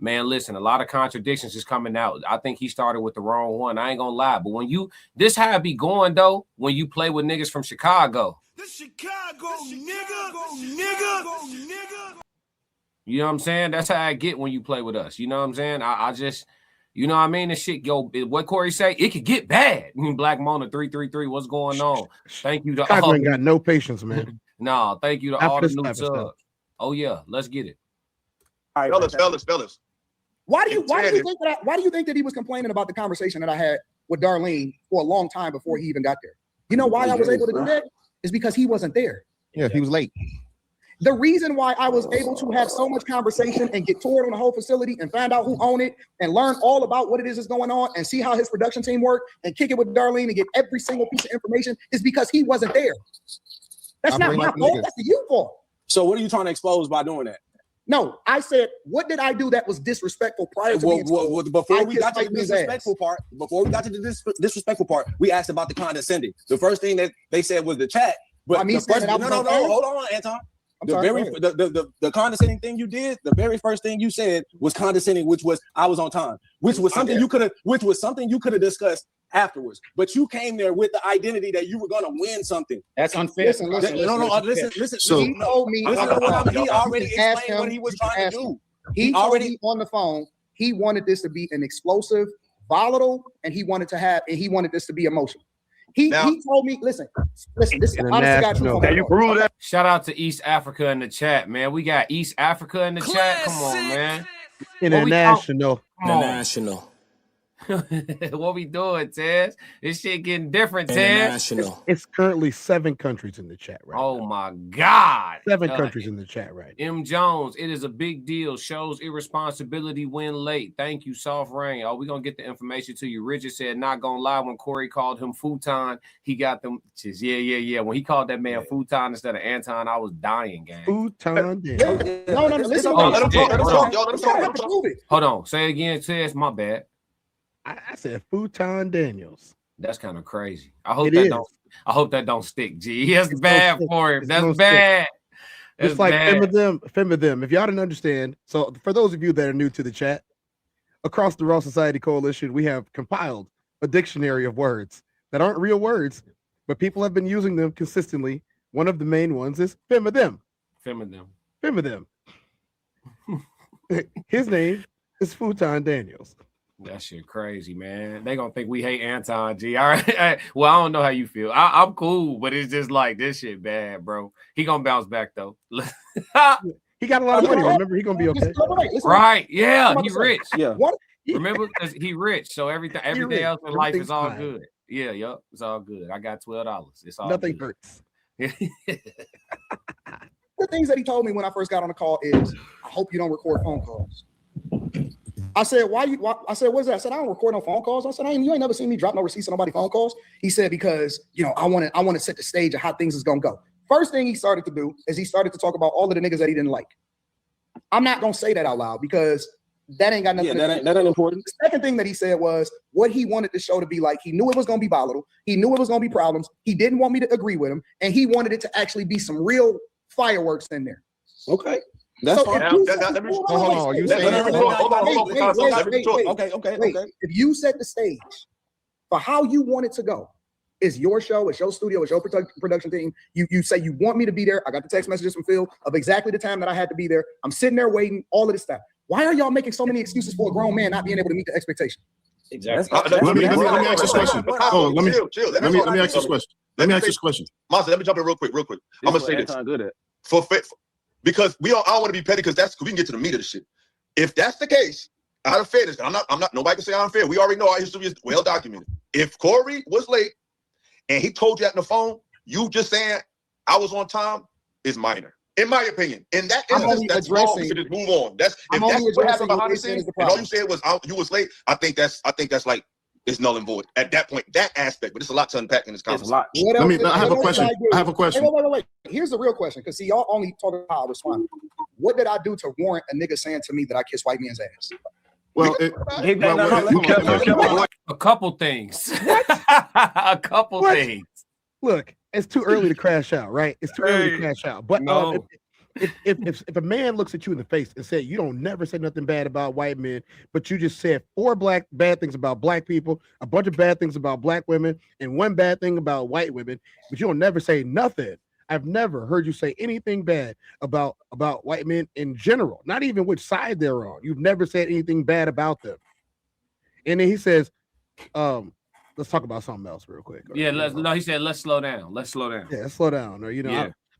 Man, listen, a lot of contradictions is coming out. I think he started with the wrong one. I ain't gonna lie. But when this how it be going, though, when you play with niggas from Chicago. The Chicago nigga. You know what I'm saying? That's how I get when you play with us. You know what I'm saying? I just, you know what I mean? This shit, yo, what Corey say? It could get bad. Black Mona 333, what's going on? Thank you to all. Ain't got no patience, man. No, thank you to all the new subs. Oh, yeah, let's get it. All right, fellas. Why do you think that he was complaining about the conversation that I had with Darlene for a long time before he even got there? You know why I was able to do that? Is because he wasn't there. Yeah, he was late. The reason why I was able to have so much conversation and get toured on the whole facility and find out who owned it and learn all about what it is that's going on and see how his production team worked and kick it with Darlene and get every single piece of information is because he wasn't there. That's not my fault. That's the you fault. So what are you trying to expose by doing that? No, I said, what did I do that was disrespectful prior to being told? Before we got to the disrespectful part, we asked about the condescending. The first thing that they said was the chat. But hold on, Anton. The condescending thing you did, the very first thing you said was condescending, which was I was on time, which was something you could have discussed afterwards. But you came there with the identity that you were gonna win something. That's unfair. Listen. Listen. So he told me he already explained what he was trying to do. He already told me on the phone he wanted this to be an explosive, volatile, and he wanted this to be emotional. He told me, listen, this is honest to God. Can you prove that? Shout out to East Africa in the chat, man. We got East Africa in the chat. Come on, man. International. What we doing, Tez? This shit getting different, Tez. It's currently 7 countries in the chat right now. Oh my God. 7 countries in the chat right now. M. Jones, it is a big deal. Shows irresponsibility when late. Thank you, Soft Rain. Oh, we're going to get the information to you. Richard said, not going to lie, when Corey called him futon, he got them. Yeah. When he called that man futon instead of Anton, I was dying, gang. Futon. No, listen. Hold on. Say it again, Tez. My bad. I said Anton Daniels. That's kind of crazy. I hope that don't stick, G. That's bad for him. That's bad. It's like fem of them. If y'all didn't understand, so for those of you that are new to the chat, across the Raw Society Coalition, we have compiled a dictionary of words that aren't real words, but people have been using them consistently. One of the main ones is fem of them. His name is Futon Daniels. That shit crazy, man. They gonna think we hate Anton, G. All right. Well, I don't know how you feel. I'm cool, but it's just like this shit bad, bro. He gonna bounce back though. He got a lot of money. Remember, he gonna be okay. Right? Yeah, he rich. Yeah. What? Remember, because he rich, so everything else in life is all good. Yeah, yup, it's all good. I got $12. It's all nothing good. hurts. The things that he told me when I first got on the call is, I hope you don't record phone calls. I said, I said, what's that? I said, I don't record no phone calls. I said, you ain't never seen me drop no receipts on nobody's phone calls. He said, because, I want to set the stage of how things is going to go. First thing he started to do is he started to talk about all of the niggas that he didn't like. I'm not going to say that out loud because that ain't got nothing to do. That ain't important. The second thing that he said was what he wanted the show to be like. He knew it was going to be volatile. He knew it was going to be problems. He didn't want me to agree with him. And he wanted it to actually be some real fireworks in there. Okay. That's fine. Hold on. If you set the stage for how you want it to go, it's your show, it's your studio, it's your production team. You say you want me to be there. I got the text messages from Phil of exactly the time that I had to be there. I'm sitting there waiting, all of this stuff. Why are y'all making so many excuses for a grown man not being able to meet the expectation? Exactly. Let me ask this question. Let me ask this question. Monster, let me jump in real quick. I'm gonna say this. Because I don't want to be petty because we can get to the meat of the shit. If that's the case, out of fairness, I'm not, nobody can say I'm unfair. We already know our history is well documented. If Corey was late and he told you that on the phone, you just saying I was on time is minor, in my opinion. In that instance, that's wrong. We should just move on. That's what happened behind the scenes, and all you said was you was late. I think that's like it's null and void at that point. That aspect, but it's a lot to unpack in this conversation. I have a question. Wait. Here's the real question, because see, y'all only talk about how I respond. What did I do to warrant a nigga saying to me that I kiss white man's ass? Well, a couple things. A couple things. Look, it's too early to crash out, right? It's too early to crash out. But no. If a man looks at you in the face and said you don't never say nothing bad about white men, but you just said 4 bad things about black people, a bunch of bad things about black women, and 1 bad thing about white women, but you don't never say nothing. I've never heard you say anything bad about white men in general, not even which side they're on. You've never said anything bad about them. And then he says, let's talk about something else real quick. Yeah, he said, let's slow down. Yeah, let's slow down. Or,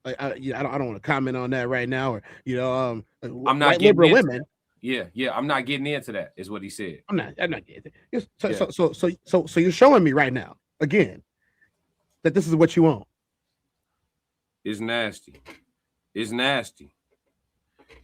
I don't want to comment on that right now. Or, I'm not getting liberal women. Yeah, I'm not getting into that, is what he said. I'm not getting it. So you're showing me right now, again, that this is what you want. It's nasty. It's nasty.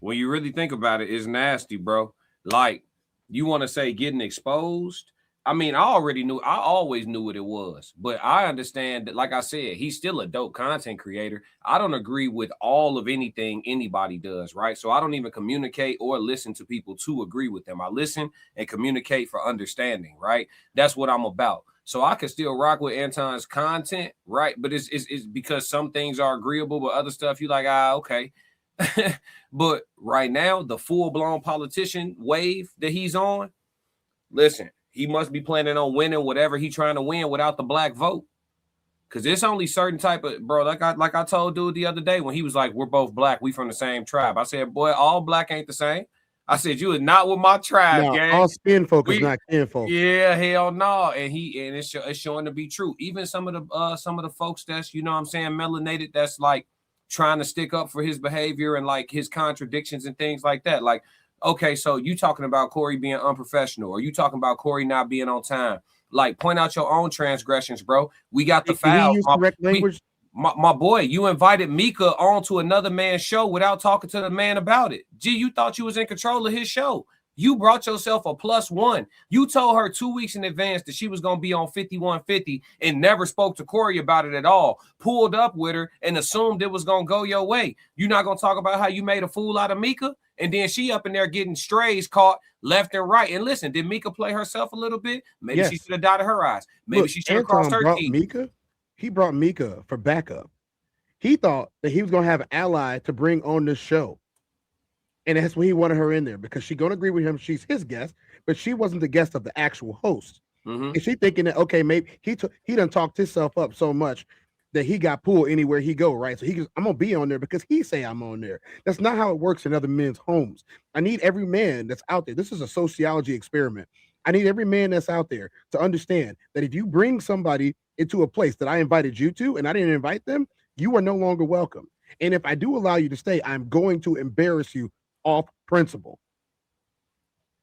When you really think about it, it's nasty, bro. Like, you want to say getting exposed? I mean, I always knew what it was, but I understand that, like I said, he's still a dope content creator. I don't agree with all of anything anybody does, right? So I don't even communicate or listen to people to agree with them. I listen and communicate for understanding, right? That's what I'm about. So I can still rock with Anton's content, right? But it's because some things are agreeable, but other stuff you like, okay. But right now, the full-blown politician wave that he's on, listen, he must be planning on winning whatever he trying to win without the black vote. Cause it's only certain type of bro, like I told dude the other day when he was like, we're both black, we from the same tribe. I said, boy, all black ain't the same. I said, you is not with my tribe, No, gang. all skin folk is not kin folk. Yeah, hell no. And it's showing to be true. Even some of the folks that's, you know what I'm saying, melanated, that's like trying to stick up for his behavior and like his contradictions and things like that. Like, okay, so you talking about Corey being unprofessional, or you talking about Corey not being on time? Like, point out your own transgressions, bro. We got the foul. Correct language. My boy, you invited Mika on to another man's show without talking to the man about it. Gee, you thought you was in control of his show. You brought yourself a +1. You told her 2 weeks in advance that she was going to be on 5150 and never spoke to Corey about it at all. Pulled up with her and assumed it was going to go your way. You're not going to talk about how you made a fool out of Mika? And then she up in there getting strays caught left and right. And listen, did Mika play herself a little bit? Maybe she should have dotted her eyes. Maybe she should have crossed her teeth. He brought Mika for backup. He thought that he was going to have an ally to bring on this show. And that's why he wanted her in there, because she's going to agree with him. She's his guest, but she wasn't the guest of the actual host. Mm-hmm. And she thinking that, okay, maybe he done talked himself up so much that he got pulled anywhere he go, right? So he goes, I'm going to be on there because he say I'm on there. That's not how it works in other men's homes. I need every man that's out there. This is a sociology experiment. I need every man that's out there to understand that if you bring somebody into a place that I invited you to and I didn't invite them, you are no longer welcome. And if I do allow you to stay, I'm going to embarrass you off principle.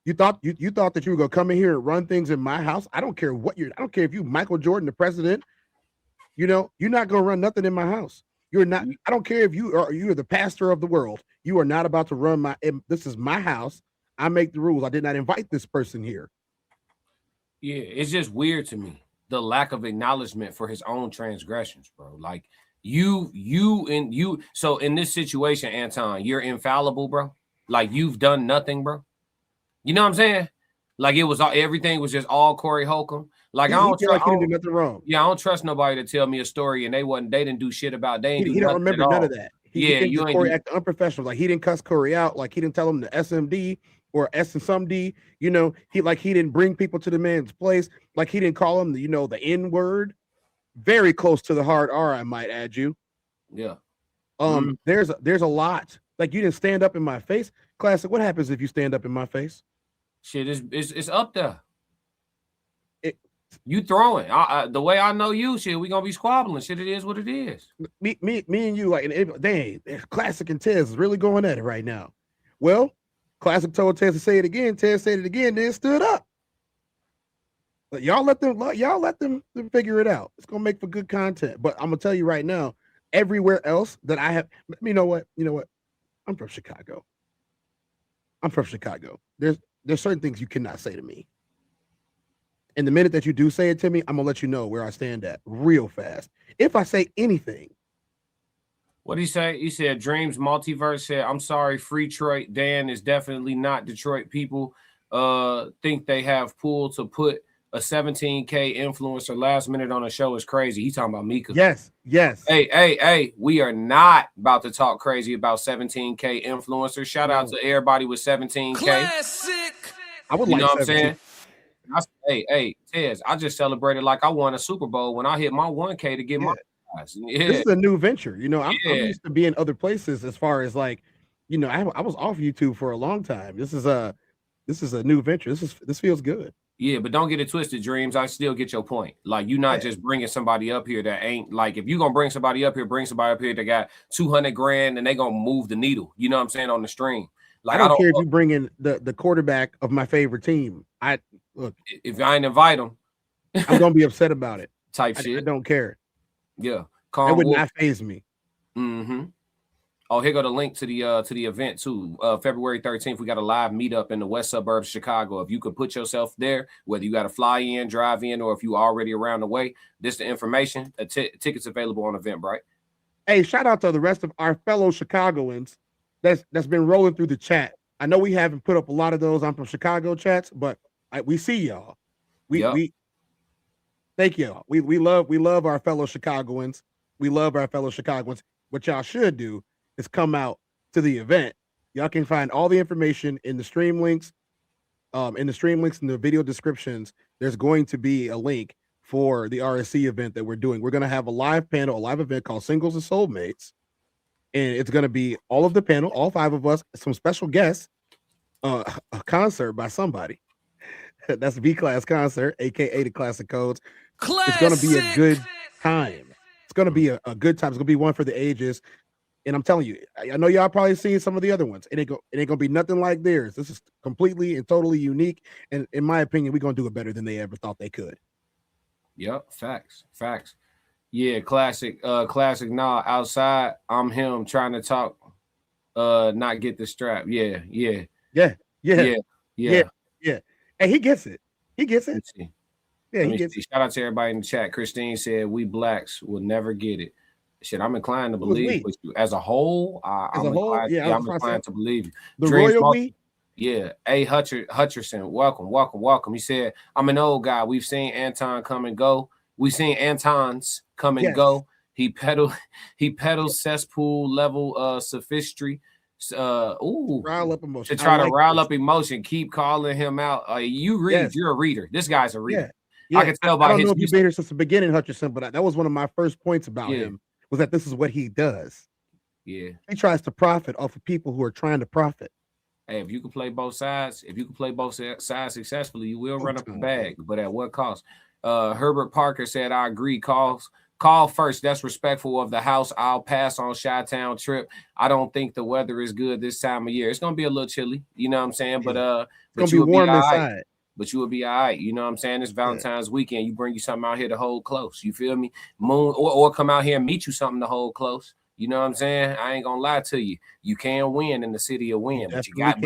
You thought that you were gonna come in here and run things in my house? I don't care what I don't care if you Michael Jordan, the president. You know, you're not gonna run nothing in my house. You're not. I don't care if you're the pastor of the world. You are not about to run this is my house. I make the rules. I did not invite this person here. Yeah, it's just weird to me, the lack of acknowledgement for his own transgressions, bro. Like you so in this situation, Anton, you're infallible, bro. Like you've done nothing, bro. You know what I'm saying? Like it was everything was just all Corey Holcomb. Like I don't trust. He didn't do nothing wrong. Yeah, I don't trust nobody to tell me a story and they didn't do shit about. They ain't he don't remember none of that. You ain't Corey acted unprofessional. Like he didn't cuss Corey out. Like he didn't tell him the SMD or S and some D. You know, he didn't bring people to the man's place. Like he didn't call him the N word. Very close to the hard R, I might add you. Yeah. There's a lot. Like you didn't stand up in my face. Classic. What happens if you stand up in my face? Shit, it's up there. You throwing the way I know you, shit. We gonna be squabbling. Shit, it is what it is. Me and you, like, Classic and Tez is really going at it right now. Well, Classic told Tez to say it again. Tez said it again. Then stood up. But y'all let them figure it out. It's gonna make for good content. But I'm gonna tell you right now, everywhere else that I have, you know what? I'm from Chicago. There's certain things you cannot say to me. And the minute that you do say it to me, I'm gonna let you know where I stand at real fast. If I say anything. What did he say? He said Dreams Multiverse said, I'm sorry, Free Detroit. Dan is definitely not Detroit. People think they have pull to put a 17K influencer last minute on a show is crazy. He's talking about Mika. Yes. Hey, we are not about to talk crazy about 17K influencers. Shout out to everybody with 17K. Classic. I would you like know what 17. I'm saying? Hey, Tez, I just celebrated like I won a Super Bowl when I hit my 1K to get my guys. Yeah. This is a new venture. I'm used to being other places as far as like, I was off YouTube for a long time. This is a new venture. This feels good. Yeah, but don't get it twisted, Dreams. I still get your point. Like, you're not just bringing somebody up here that ain't like, if you're gonna bring somebody up here that got 200 grand and they gonna move the needle. You know what I'm saying, on the stream. Like, I don't care if you bring in the quarterback of my favorite team. Look, if I ain't invite them, I'm gonna be upset about it. Type shit. I don't care. Yeah, it would not faze me. Mm-hmm. Oh, here go the link to the event too. February 13th, we got a live meetup in the west suburbs of Chicago. If you could put yourself there, whether you got to fly in, drive in, or if you already around the way, this the information. Tickets available on Eventbrite. Hey, shout out to the rest of our fellow Chicagoans that's been rolling through the chat. I know we haven't put up a lot of those on from Chicago chats, but we see y'all. We thank y'all. We love our fellow Chicagoans. We love our fellow Chicagoans. What y'all should do is come out to the event. Y'all can find all the information in the stream links, in the video descriptions there's going to be a link for the RSC event that we're doing. We're going to have a live panel, a live event called Singles and Soulmates. And it's going to be all of the panel, all 5 of us, some special guests, a concert by somebody. That's V-Class concert, aka the Classic Codes. It's going to be a good time. It's going to be a good time. It's going to be one for the ages. And I'm telling you, I know y'all probably seen some of the other ones. It ain't gonna be nothing like theirs. This is completely and totally unique. And in my opinion, we're gonna do it better than they ever thought they could. Yep, facts. Yeah, classic. Nah, outside, I'm him trying to talk, not get the strap. Yeah. And he gets it. He gets it. Yeah, he gets it. Shout out to everybody in the chat. Christine said, "We blacks will never get it." Shit, I'm inclined to believe with you as a whole. I'm inclined to believe you. The royal we. Yeah. A Hutcherson, welcome. He said, "I'm an old guy. We've seen Anton come and go. We've seen Antons come and go. He peddles cesspool level sophistry. Rile up emotion. To try to rile up emotion. Keep calling him out. You read. Yes. You're a reader. This guy's a reader. Yeah. I can tell by I don't know if you've been here since the beginning, Hutcherson, but that was one of my first points about him. Was that this is what he does. Yeah. He tries to profit off of people who are trying to profit. Hey, if you can play both sides, sides successfully, you will run up the bag. But at what cost? Herbert Parker said, I agree. Call first. That's respectful of the house. I'll pass on Chi-Town trip. I don't think the weather is good this time of year. It's gonna be a little chilly, you know what I'm saying? But it's gonna be warm inside. But you will be all right. You know what I'm saying? It's Valentine's weekend. You bring you something out here to hold close. You feel me? Moon or come out here and meet you something to hold close. You know what I'm saying? I ain't gonna lie to you. You can win in the city of win, but you gotta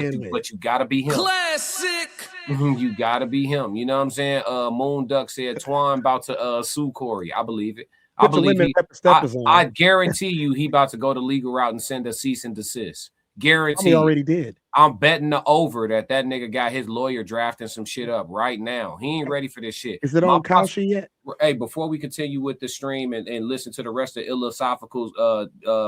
be him. Classic. You gotta be him. You know what I'm saying? Moon Duck said Twan about to sue Corey. I believe it. I guarantee you he about to go the legal route and send a cease and desist. Guarantee. He already did. I'm betting the over that nigga got his lawyer drafting some shit up right now. He ain't ready for this shit. Is it on Kalshi yet? Hey, before we continue with the stream and listen to the rest of Philosophical's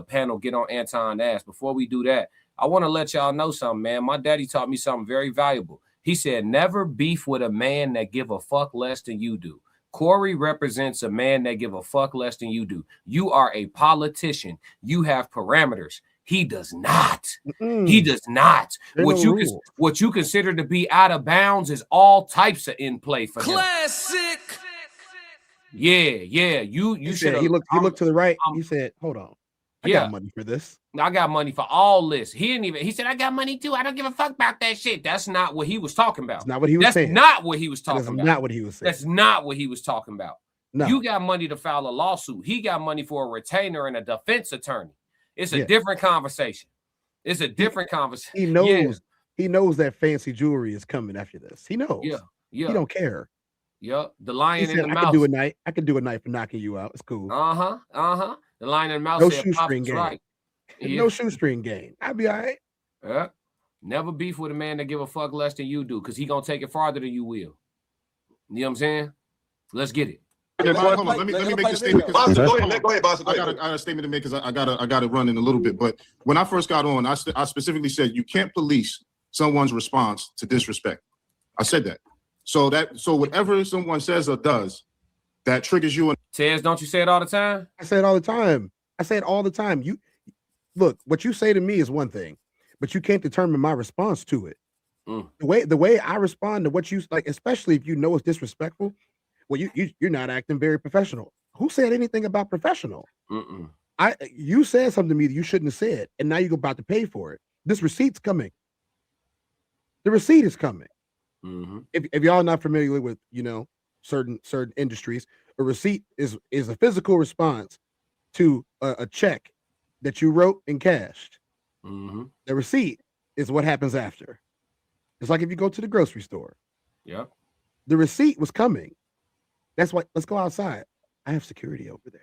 panel, get on Anton ass. Before we do that, I want to let y'all know something, man. My daddy taught me something very valuable. He said, never beef with a man that give a fuck less than you do. Corey represents a man that give a fuck less than you do. You are a politician. You have parameters. He does not. He does not. What you consider to be out of bounds is all types of in play for him. Classic. Yeah. You should. He looked to the right. He said, "Hold on, I got money for this. I got money for all this." He said, "I got money too. I don't give a fuck about that shit." That's not what he was talking about. That's not what he was saying. That's not what he was talking about. Not what he was saying. That's not what he was talking about. No. You got money to file a lawsuit. He got money for a retainer and a defense attorney. It's a different conversation. It's a different conversation. He knows. He knows that fancy jewelry is coming after this. He knows. Yeah. He don't care. Yep. The lion in the mouse. I can do a night for knocking you out. It's cool. The lion in the mouse. No shoestring game. Right. No shoestring game. I'll be all right. Yeah. Never beef with a man that give a fuck less than you do, because he gonna take it farther than you will. You know what I'm saying? Let's get it. Hold on. Let me make this statement. Go ahead, Boss. I got a statement to make because I got to run in a little bit. But when I first got on, I specifically said you can't police someone's response to disrespect. I said that. So whatever someone says or does that triggers you. Tez, don't you say it all the time? I say it all the time. You look, what you say to me is one thing, but you can't determine my response to it. The way I respond to what you like, especially if you know it's disrespectful. Well, you're not acting very professional. Who said anything about professional? You said something to me that you shouldn't have said, and now you're about to pay for it. This receipt's coming. The receipt is coming. If y'all are not familiar with certain industries, a receipt is a physical response to a check that you wrote and cashed. The receipt is what happens after. It's like if you go to the grocery store. Yep. The receipt was coming. That's why. Let's go outside. I have security over there.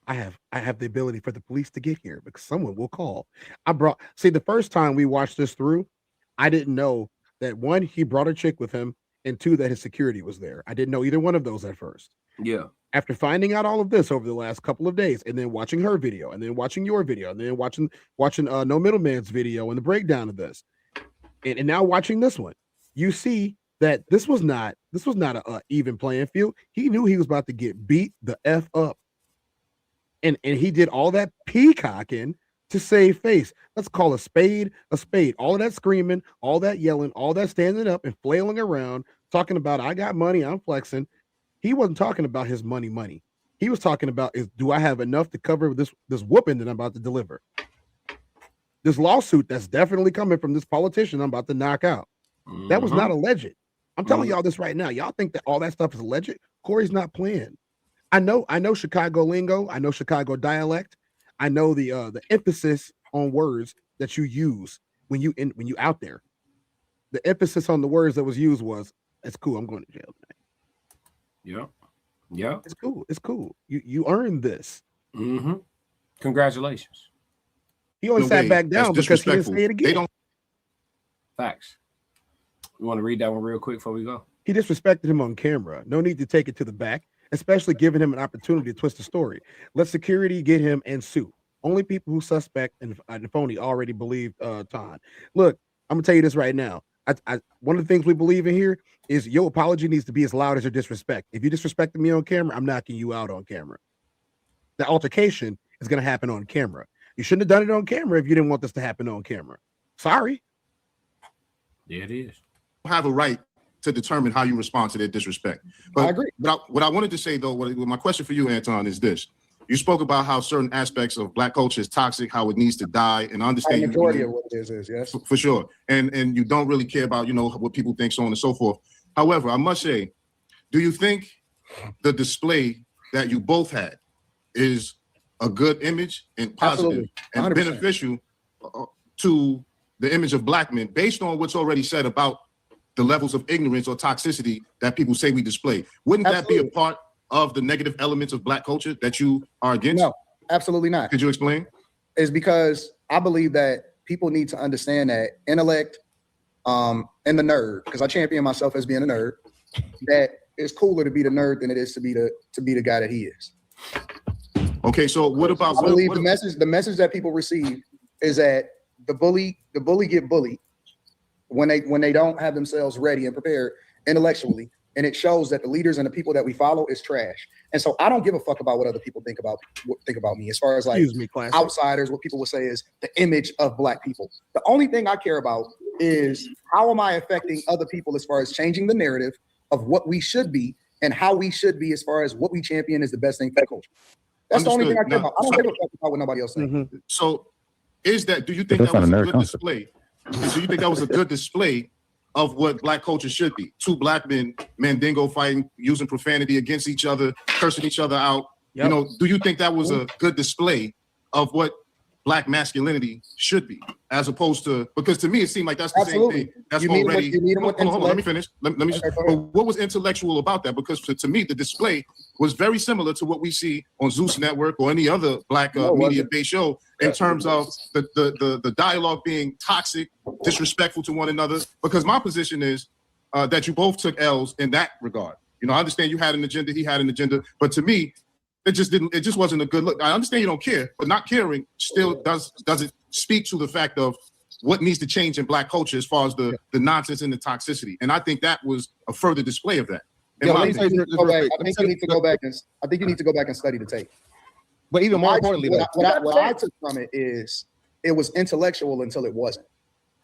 I have the ability for the police to get here because someone will call. The first time we watched this through, I didn't know that one, he brought a chick with him, and two, that his security was there. I didn't know either one of those at first. Yeah. After finding out all of this over the last couple of days, and then watching her video, and then watching your video, and then watching No Middleman's video and the breakdown of this, and now watching this one, you see that this was not a even playing field. He knew he was about to get beat the F up. And he did all that peacocking to save face. Let's call a spade a spade. All of that screaming, all that yelling, all that standing up and flailing around, talking about I got money, I'm flexing. He wasn't talking about his money. He was talking about do I have enough to cover this whooping that I'm about to deliver? This lawsuit that's definitely coming from this politician I'm about to knock out. That was not alleged. I'm telling y'all this right now. Y'all think that all that stuff is alleged? Corey's not playing. I know Chicago lingo. I know Chicago dialect. I know the emphasis on words that you use when you out there. The emphasis on the words that was used was, "It's cool. I'm going to jail tonight." Yeah. It's cool. It's cool. You earned this. Congratulations. He only sat back down because he didn't say it again. Facts. You want to read that one real quick before we go? He disrespected him on camera. No need to take it to the back, especially giving him an opportunity to twist the story. Let security get him and sue. Only people who suspect and phony already believed Ton. Look, I'm gonna tell you this right now. One of the things we believe in here is your apology needs to be as loud as your disrespect. If you disrespected me on camera, I'm knocking you out on camera. The altercation is gonna happen on camera. You shouldn't have done it on camera if you didn't want this to happen on camera. Sorry. Yeah, it is. Have a right to determine how you respond to their disrespect. But I agree. But what I wanted to say, though, my question for you, Anton, is this. You spoke about how certain aspects of Black culture is toxic, how it needs to die, and I understand the majority of what it is, yes. For sure. And you don't really care about, what people think, so on and so forth. However, I must say, do you think the display that you both had is a good image and positive and beneficial to the image of Black men based on what's already said about the levels of ignorance or toxicity that people say we display? Wouldn't that be a part of the negative elements of Black culture that you are against? No, absolutely not. Could you explain? It's because I believe that people need to understand that intellect and the nerd, because I champion myself as being a nerd, that it's cooler to be the nerd than it is to be the guy that he is. Okay, so what about? I believe the message that people receive is that the bully get bullied when they don't have themselves ready and prepared intellectually, and it shows that the leaders and the people that we follow is trash. And so I don't give a fuck about what other people think about me. As far as like outsiders, what people will say is the image of Black people. The only thing I care about is how am I affecting other people as far as changing the narrative of what we should be and how we should be as far as what we champion is the best thing for the culture. That's the only thing I care about. I don't give a fuck about what nobody else thinks. So do you think that was a good display? Do you think that was a good display of what Black culture should be? Two Black men, Mandingo fighting, using profanity against each other, cursing each other out. Yep. Do you think that was a good display of what Black masculinity should be, as opposed to, because to me it seemed like that's the same thing. That's already. Hold on, let me finish. Let me just. But what was intellectual about that? Because to me the display was very similar to what we see on Zeus Network or any other Black media-based show in terms of the dialogue being toxic, disrespectful to one another. Because my position is that you both took L's in that regard. I understand you had an agenda, he had an agenda, but to me, it just wasn't a good look. I understand you don't care, but not caring still doesn't speak to the fact of what needs to change in Black culture as far as the nonsense and the toxicity. And I think that was a further display of that. I think you need to go back and study the tape. But even more importantly, what I took from it is it was intellectual until it wasn't.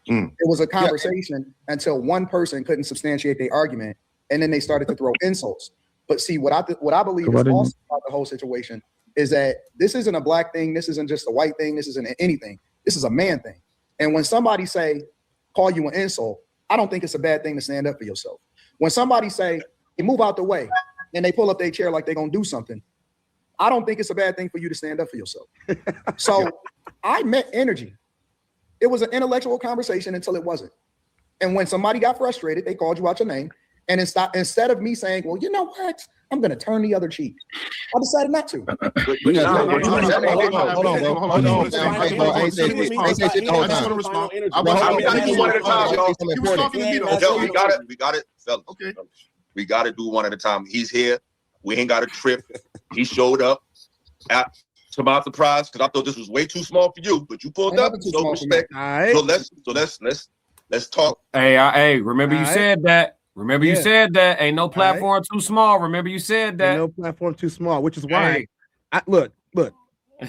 It was a conversation until one person couldn't substantiate their argument, and then they started to throw insults. But see, what I believe is also about the whole situation is that this isn't a Black thing. This isn't just a white thing. This isn't anything. This is a man thing. And when somebody call you an insult, I don't think it's a bad thing to stand up for yourself. When somebody say, hey, move out the way, and they pull up their chair like they're going to do something, I don't think it's a bad thing for you to stand up for yourself. So I met energy. It was an intellectual conversation until it wasn't. And when somebody got frustrated, they called you out your name. And instead of me saying, well, you know what? I'm going to turn the other cheek. I decided not to. We got to do one at a time. He's here. We ain't got a trip. He showed up to my surprise because I thought this was way too small for you, but you pulled up. So respect. So let's talk. Hey, remember you said that. Remember you said that ain't no platform too small. Remember you said that. Ain't no platform too small, which is why I look.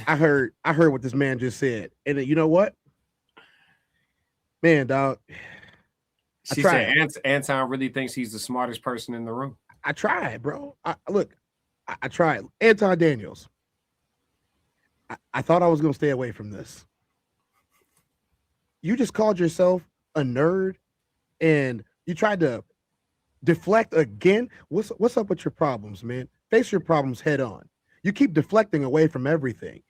I heard what this man just said, and you know what, man, dog. She said Anton really thinks he's the smartest person in the room. I tried, bro. I tried. Anton Daniels. I thought I was gonna stay away from this. You just called yourself a nerd, and you tried to deflect again. What's up with your problems, man? Face your problems head on. You keep deflecting away from everything.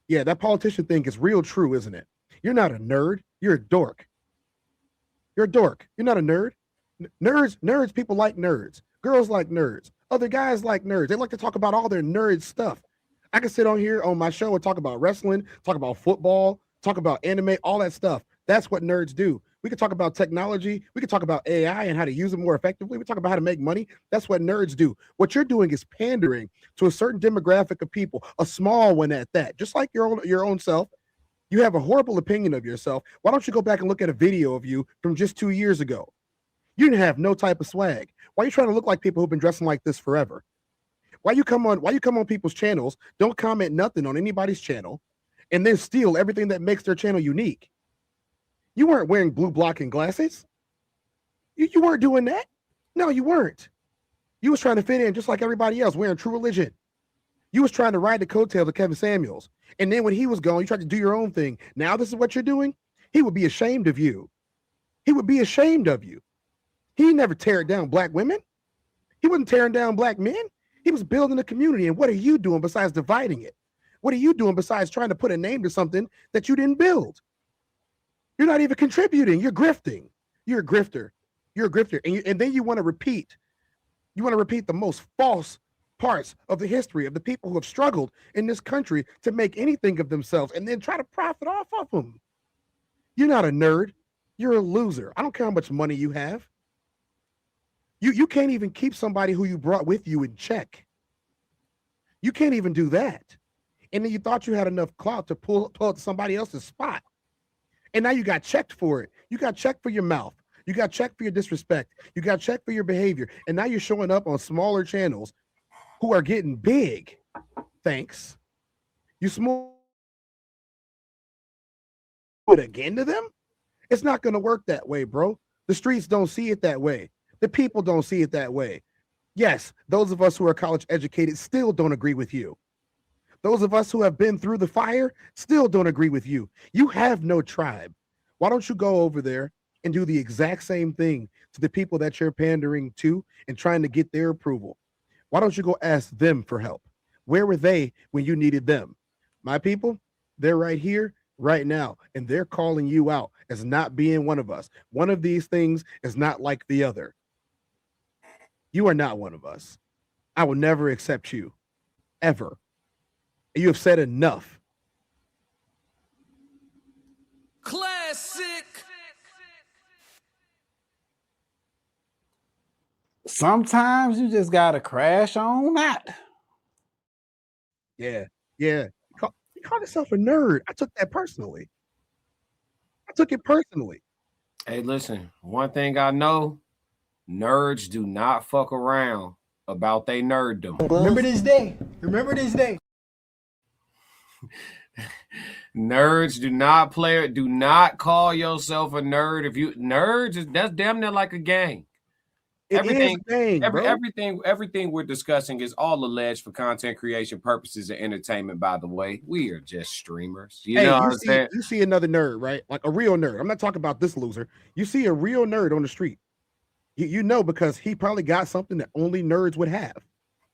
Yeah, that politician thing is real true, isn't it? You're not a nerd. You're a dork. You're a dork. You're not a nerd. Nerds, people like nerds. Girls like nerds. Other guys like nerds. They like to talk about all their nerd stuff. I can sit on here on my show and talk about wrestling, talk about football, talk about anime, all that stuff. That's what nerds do. We can talk about technology. We can talk about AI and how to use it more effectively. We talk about how to make money. That's what nerds do. What you're doing is pandering to a certain demographic of people, a small one at that. Just like your own self, you have a horrible opinion of yourself. Why don't you go back and look at a video of you from just 2 years ago? You didn't have no type of swag. Why are you trying to look like people who've been dressing like this forever? Why you come on people's channels, don't comment nothing on anybody's channel, and then steal everything that makes their channel unique? You weren't wearing blue blocking glasses. You weren't doing that. No, you weren't. You was trying to fit in just like everybody else, wearing True Religion. You was trying to ride the coattails of Kevin Samuels. And then when he was gone, you tried to do your own thing. Now this is what you're doing? He would be ashamed of you. He would be ashamed of you. He never teared down black women. He wasn't tearing down black men. He was building a community. And what are you doing besides dividing it? What are you doing besides trying to put a name to something that you didn't build? You're not even contributing. You're grifting. You're a grifter. You're a grifter. And then you want to repeat. You want to repeat the most false parts of the history of the people who have struggled in this country to make anything of themselves and then try to profit off of them. You're not a nerd. You're a loser. I don't care how much money you have. You can't even keep somebody who you brought with you in check. You can't even do that. And then you thought you had enough clout to pull up somebody else's spot. And now you got checked for it. You got checked for your mouth. You got checked for your disrespect. You got checked for your behavior. And now you're showing up on smaller channels who are getting big. Thanks. You smooth it again to them? It's not going to work that way, bro. The streets don't see it that way. The people don't see it that way. Yes, those of us who are college educated still don't agree with you. Those of us who have been through the fire still don't agree with you. You have no tribe. Why don't you go over there and do the exact same thing to the people that you're pandering to and trying to get their approval? Why don't you go ask them for help? Where were they when you needed them? My people, they're right here, right now, and they're calling you out as not being one of us. One of these things is not like the other. You are not one of us. I will never accept you, ever. You have said enough. Classic. Sometimes you just gotta crash on that. Yeah. You call yourself a nerd. I took that personally. I took it personally. Hey, listen, one thing I know, nerds do not fuck around about they nerddom. Remember this day. Remember this day. Nerds do not play it. Do not call yourself a nerd. If you nerds, that's damn near like a gang. Everything we're discussing is all alleged for content creation purposes and entertainment. By the way, we are just streamers. You know what I'm saying? You see another nerd, right? Like a real nerd. I'm not talking about this loser. You see a real nerd on the street. You know, because he probably got something that only nerds would have,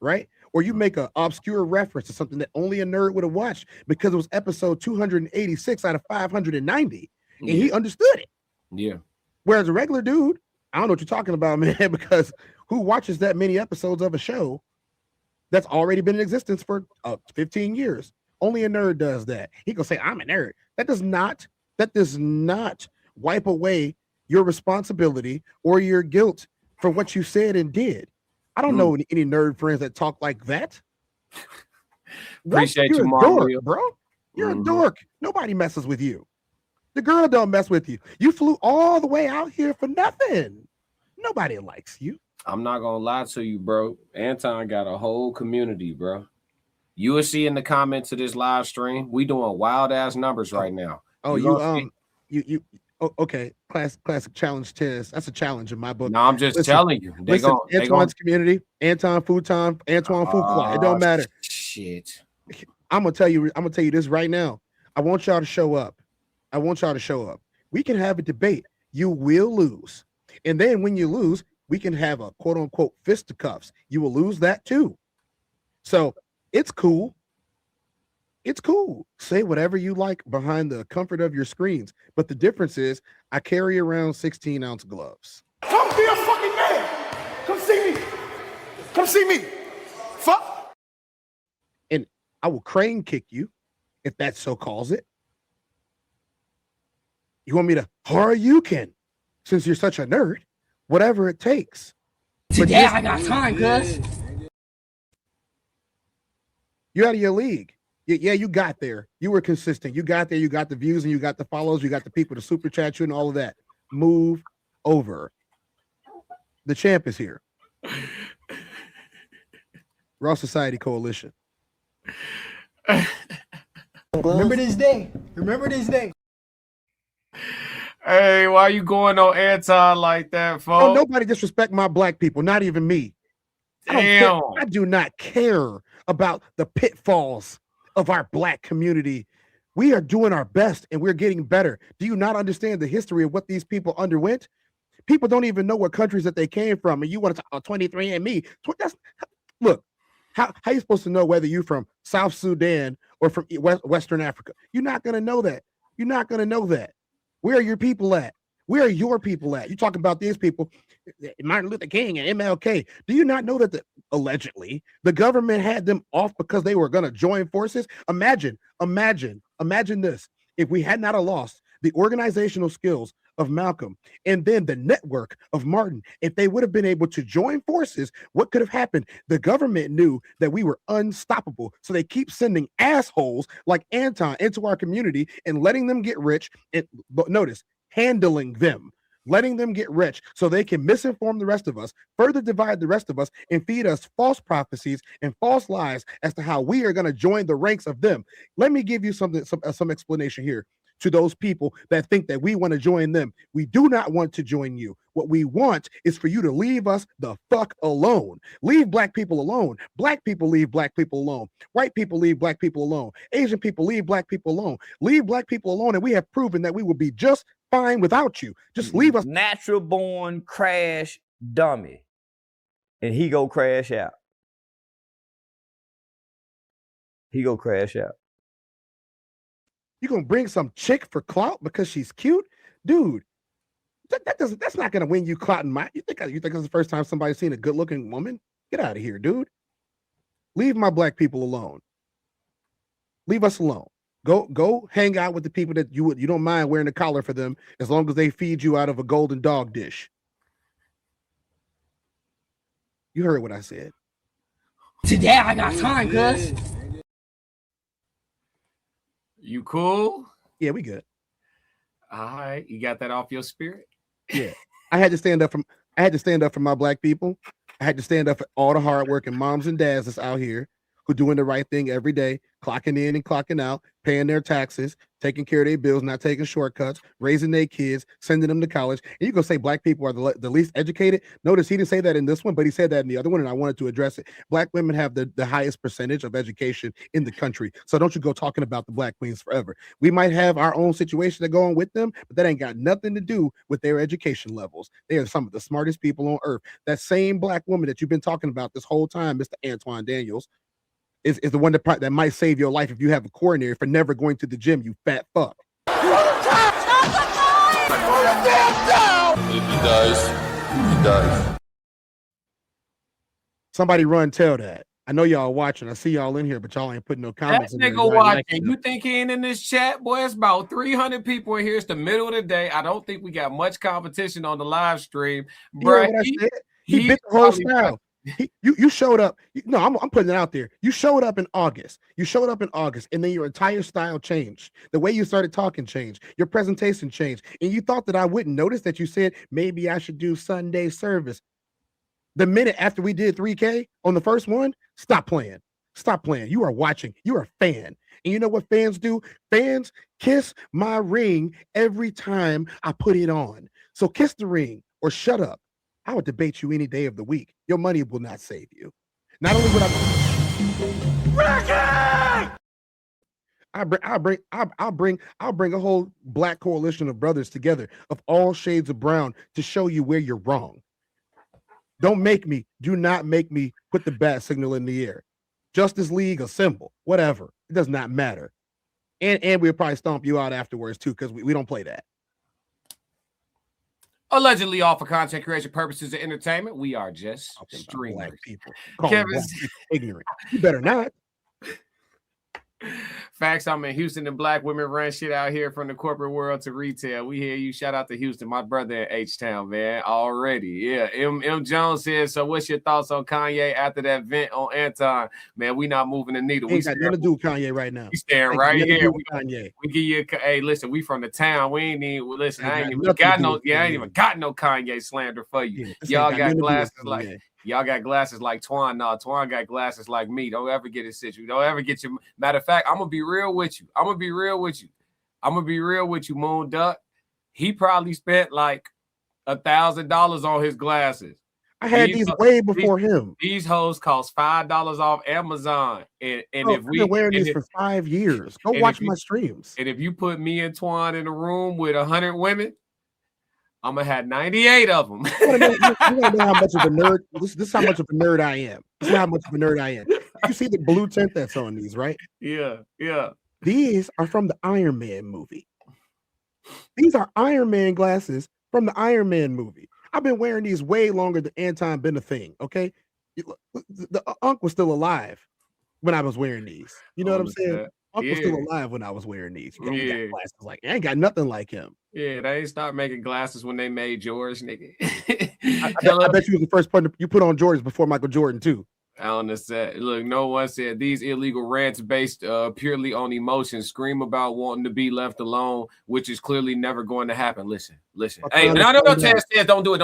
right? Or you make an obscure reference to something that only a nerd would have watched because it was episode 286 out of 590, and he understood it. Yeah. Whereas a regular dude, I don't know what you're talking about, man, because who watches that many episodes of a show that's already been in existence for 15 years? Only a nerd does that. He gonna say, I'm a nerd. That does not wipe away your responsibility or your guilt for what you said and did. I don't know any nerd friends that talk like that. Appreciate you, Mario, bro. You're a dork. Nobody messes with you. The girl don't mess with you. You flew all the way out here for nothing. Nobody likes you. I'm not gonna lie to you, bro. Anton got a whole community, bro. You will see in the comments of this live stream, we doing wild ass numbers right now. Okay. Classic challenge test. That's a challenge in my book. No, I'm just telling you. Antoine's community, Antoine Futon, Antoine Fuqua. It don't matter. Shit. I'm gonna tell you this right now. I want y'all to show up. We can have a debate. You will lose. And then when you lose, we can have a quote unquote fisticuffs. You will lose that too. So it's cool. It's cool. Say whatever you like behind the comfort of your screens. But the difference is I carry around 16-ounce gloves. Come be a fucking man. Come see me. Come see me. Fuck. And I will crane kick you if that so calls it. You want me to Haryuken since you're such a nerd? Whatever it takes. Today I got time, cuz. You're out of your league. Yeah, you got there. You were consistent. You got there. You got the views and you got the follows. You got the people to super chat you and all of that. Move over. The champ is here. Raw Society Coalition. Remember this day. Remember this day. Hey, why you going on Anton like that, folks? Oh, nobody disrespect my black people, not even me. Damn. I do not care about the pitfalls of our black community. We are doing our best and we're getting better. Do you not understand the history of what these people underwent? People don't even know what countries that they came from, and you want to talk 23andMe. Look, how you supposed to know whether you're from South Sudan or from Western Africa? You're not going to know that. You're not going to know that. Where are your people at? Where are your people at? You talking about these people, Martin Luther King and MLK. Do you not know that allegedly the government had them off because they were going to join forces? Imagine this. If we had not lost the organizational skills of Malcolm and then the network of Martin, if they would have been able to join forces, what could have happened? The government knew that we were unstoppable. So they keep sending assholes like Anton into our community and letting them get rich. But notice, handling them, letting them get rich so they can misinform the rest of us, further divide the rest of us, and feed us false prophecies and false lies as to how we are going to join the ranks of them. Let me give you some explanation here to those people that think that we want to join them. We do not want to join you. What we want is for you to leave us the fuck alone. Leave black people alone. Black people leave black people alone. White people leave black people alone. Asian people leave black people alone. Leave black people alone, and we have proven that we will be just fine without you. Just leave us. Natural born crash dummy, and he go crash out. He go crash out. You gonna bring some chick for clout because she's cute, dude? That's not gonna win you clout in my. You think it's the first time somebody's seen a good looking woman? Get out of here, dude. Leave my black people alone. Leave us alone. Go hang out with the people that you don't mind wearing a collar for them as long as they feed you out of a golden dog dish. You heard what I said. Today I got time, cuz. You cool? Yeah, we good. All right, you got that off your spirit? Yeah. I had to stand up for my black people. I had to stand up for all the hardworking moms and dads that's out here who doing the right thing every day, clocking in and clocking out, paying their taxes, taking care of their bills, not taking shortcuts, raising their kids, sending them to college. And you go say black people are the least educated. Notice he didn't say that in this one, but he said that in the other one, and I wanted to address it. Black women have the highest percentage of education in the country. So don't you go talking about the black queens forever. We might have our own situation to go on with them, but that ain't got nothing to do with their education levels. They are some of the smartest people on earth. That same black woman that you've been talking about this whole time, Mr. Anton Daniels, is the one that might save your life if you have a coronary for never going to the gym, you fat fuck. If he dies. Somebody run tell that. I know y'all watching. I see y'all in here, but y'all ain't putting no comments. That nigga watching. You think he ain't in this chat? Boy, it's about 300 people in here. It's the middle of the day. I don't think we got much competition on the live stream. Bro, he bit the whole style. You showed up. No, I'm putting it out there. You showed up in August. And then your entire style changed. The way you started talking changed. Your presentation changed. And you thought that I wouldn't notice that you said maybe I should do Sunday service. The minute after we did 3K on the first one, stop playing. Stop playing. You are watching. You are a fan. And you know what fans do? Fans kiss my ring every time I put it on. So kiss the ring or shut up. I would debate you any day of the week. Your money will not save you. Not only would I'll bring a whole black coalition of brothers together of all shades of brown to show you where you're wrong. Do not make me put the bat signal in the air. Justice League, a symbol, whatever. It does not matter. And we'll probably stomp you out afterwards too, because we don't play that. Allegedly all for content creation purposes of entertainment. We are just streamers. Black people. Ignorant. You better not. Facts, I'm in Houston and black women run shit out here from the corporate world to retail. We hear you. Shout out to Houston, my brother in H-Town, man. Already. Yeah. M. Jones says, so what's your thoughts on Kanye after that vent on Anton? Man, we not moving the needle. We got nothing to do with Kanye right now. We stand right here. We give you hey, listen, we from the town. We ain't even listen. I ain't even got no Kanye slander for you. Y'all got glasses like y'all got glasses like Twan. No, Twan got glasses like me. Don't ever get it situated. Don't ever get your matter of fact. I'm gonna be real with you. Moon Duck. He probably spent like $1,000 on his glasses. I had these way before him. These hoes cost $5 off Amazon. And if we've been wearing these for 5 years, go watch my streams. And if you put me and Twan in a room with 100 women, I'm gonna have 98 of them. You wanna know how much of a nerd? This is how much of a nerd I am. This is how much of a nerd I am. You see the blue tint that's on these, right? Yeah. These are from the Iron Man movie. These are Iron Man glasses from the Iron Man movie. I've been wearing these way longer than Anton been a thing. Okay, the Unc was still alive when I was wearing these. You know what I'm saying? Unc was still alive when I was wearing these. You know, he got glasses like I ain't got nothing like him. Yeah, they ain't start making glasses when they made George, nigga. I bet you was the first person you put on Jordans before Michael Jordan too. On the set. Look, no one said these illegal rants based purely on emotion scream about wanting to be left alone, which is clearly never going to happen. Listen. Hey, no, Tez, don't do it.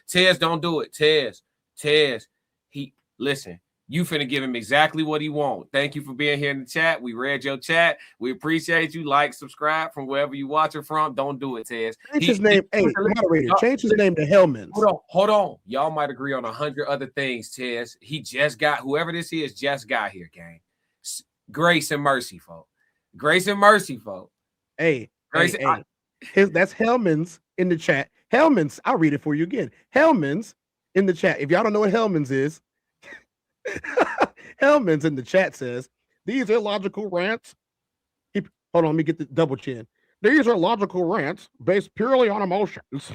Tez, don't do it. Tez, listen. You finna give him exactly what he wants. Thank you for being here in the chat. We read your chat. We appreciate you. Like, subscribe from wherever you watching from. Don't do it, Tez. Change his name. Hey, moderator, change his name to Hellman's. Hold on. Y'all might agree on 100 other things, Tez. He just got, whoever this is, just got here, gang. Grace and mercy, folks. Hey, that's Hellman's in the chat. Hellman's, I'll read it for you again. Hellman's in the chat. If y'all don't know what Hellman's is, Hellman's in the chat says these illogical rants. Hold on, let me get the double chin. These are logical rants based purely on emotions.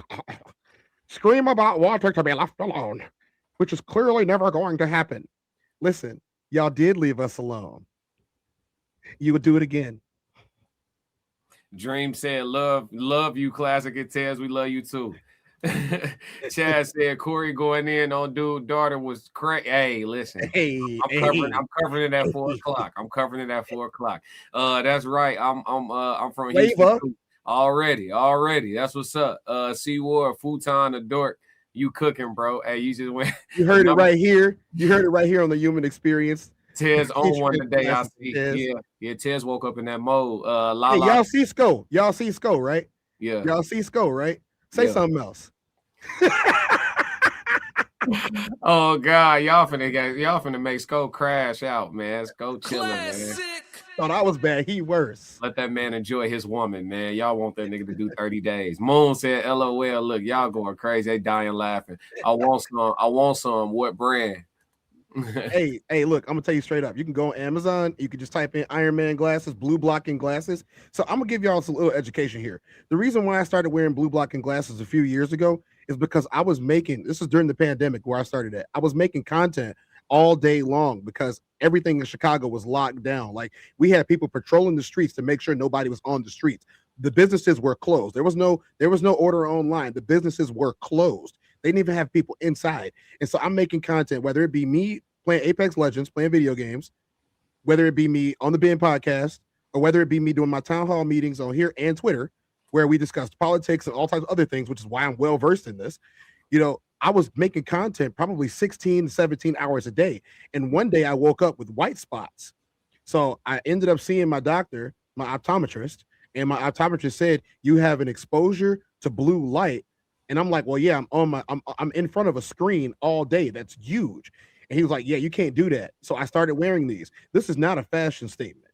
Scream about wanting to be left alone, which is clearly never going to happen. Listen, y'all did leave us alone. You would do it again. Dream said, "Love you, classic." It tells we love you too. Chad said Corey going in on dude daughter was crazy. Hey, listen. I'm covering it at 4 o'clock. That's right. I'm from Houston already. That's what's up. C War, futon, a dork. You cooking, bro. Hey, you just went. You heard it right here. On the Human Experience. Tez on one today. I see. Yeah. Tez woke up in that mode. Hey, y'all see Sko? Right? Yeah. Y'all see Sko, right? Say something else. Oh God, y'all finna make Sko crash out, man. Sko chilling, man. Thought I was bad. He worse. Let that man enjoy his woman, man. Y'all want that nigga to do 30 days. Moon said, "LOL." Look, y'all going crazy. They dying laughing. I want some. What brand? hey, look, I'm gonna tell you straight up. You can go on Amazon. You can just type in Iron Man glasses, blue blocking glasses. So I'm gonna give y'all some little education here. The reason why I started wearing blue blocking glasses a few years ago is because I was making, this is during the pandemic where I started at. I was making content all day long because everything in Chicago was locked down. Like we had people patrolling the streets to make sure nobody was on the streets. The businesses were closed. There was no order online. The businesses were closed. They didn't even have people inside. And so I'm making content, whether it be me playing Apex Legends, playing video games, whether it be me on the Ben podcast, or whether it be me doing my town hall meetings on here and Twitter, where we discussed politics and all types of other things, which is why I'm well versed in this. You know, I was making content probably 16 to 17 hours a day. And one day I woke up with white spots. So I ended up seeing my doctor, my optometrist, and my optometrist said, you have an exposure to blue light. And I'm like, well, yeah, I'm in front of a screen all day. That's huge. And he was like, yeah, you can't do that. So I started wearing these. This is not a fashion statement.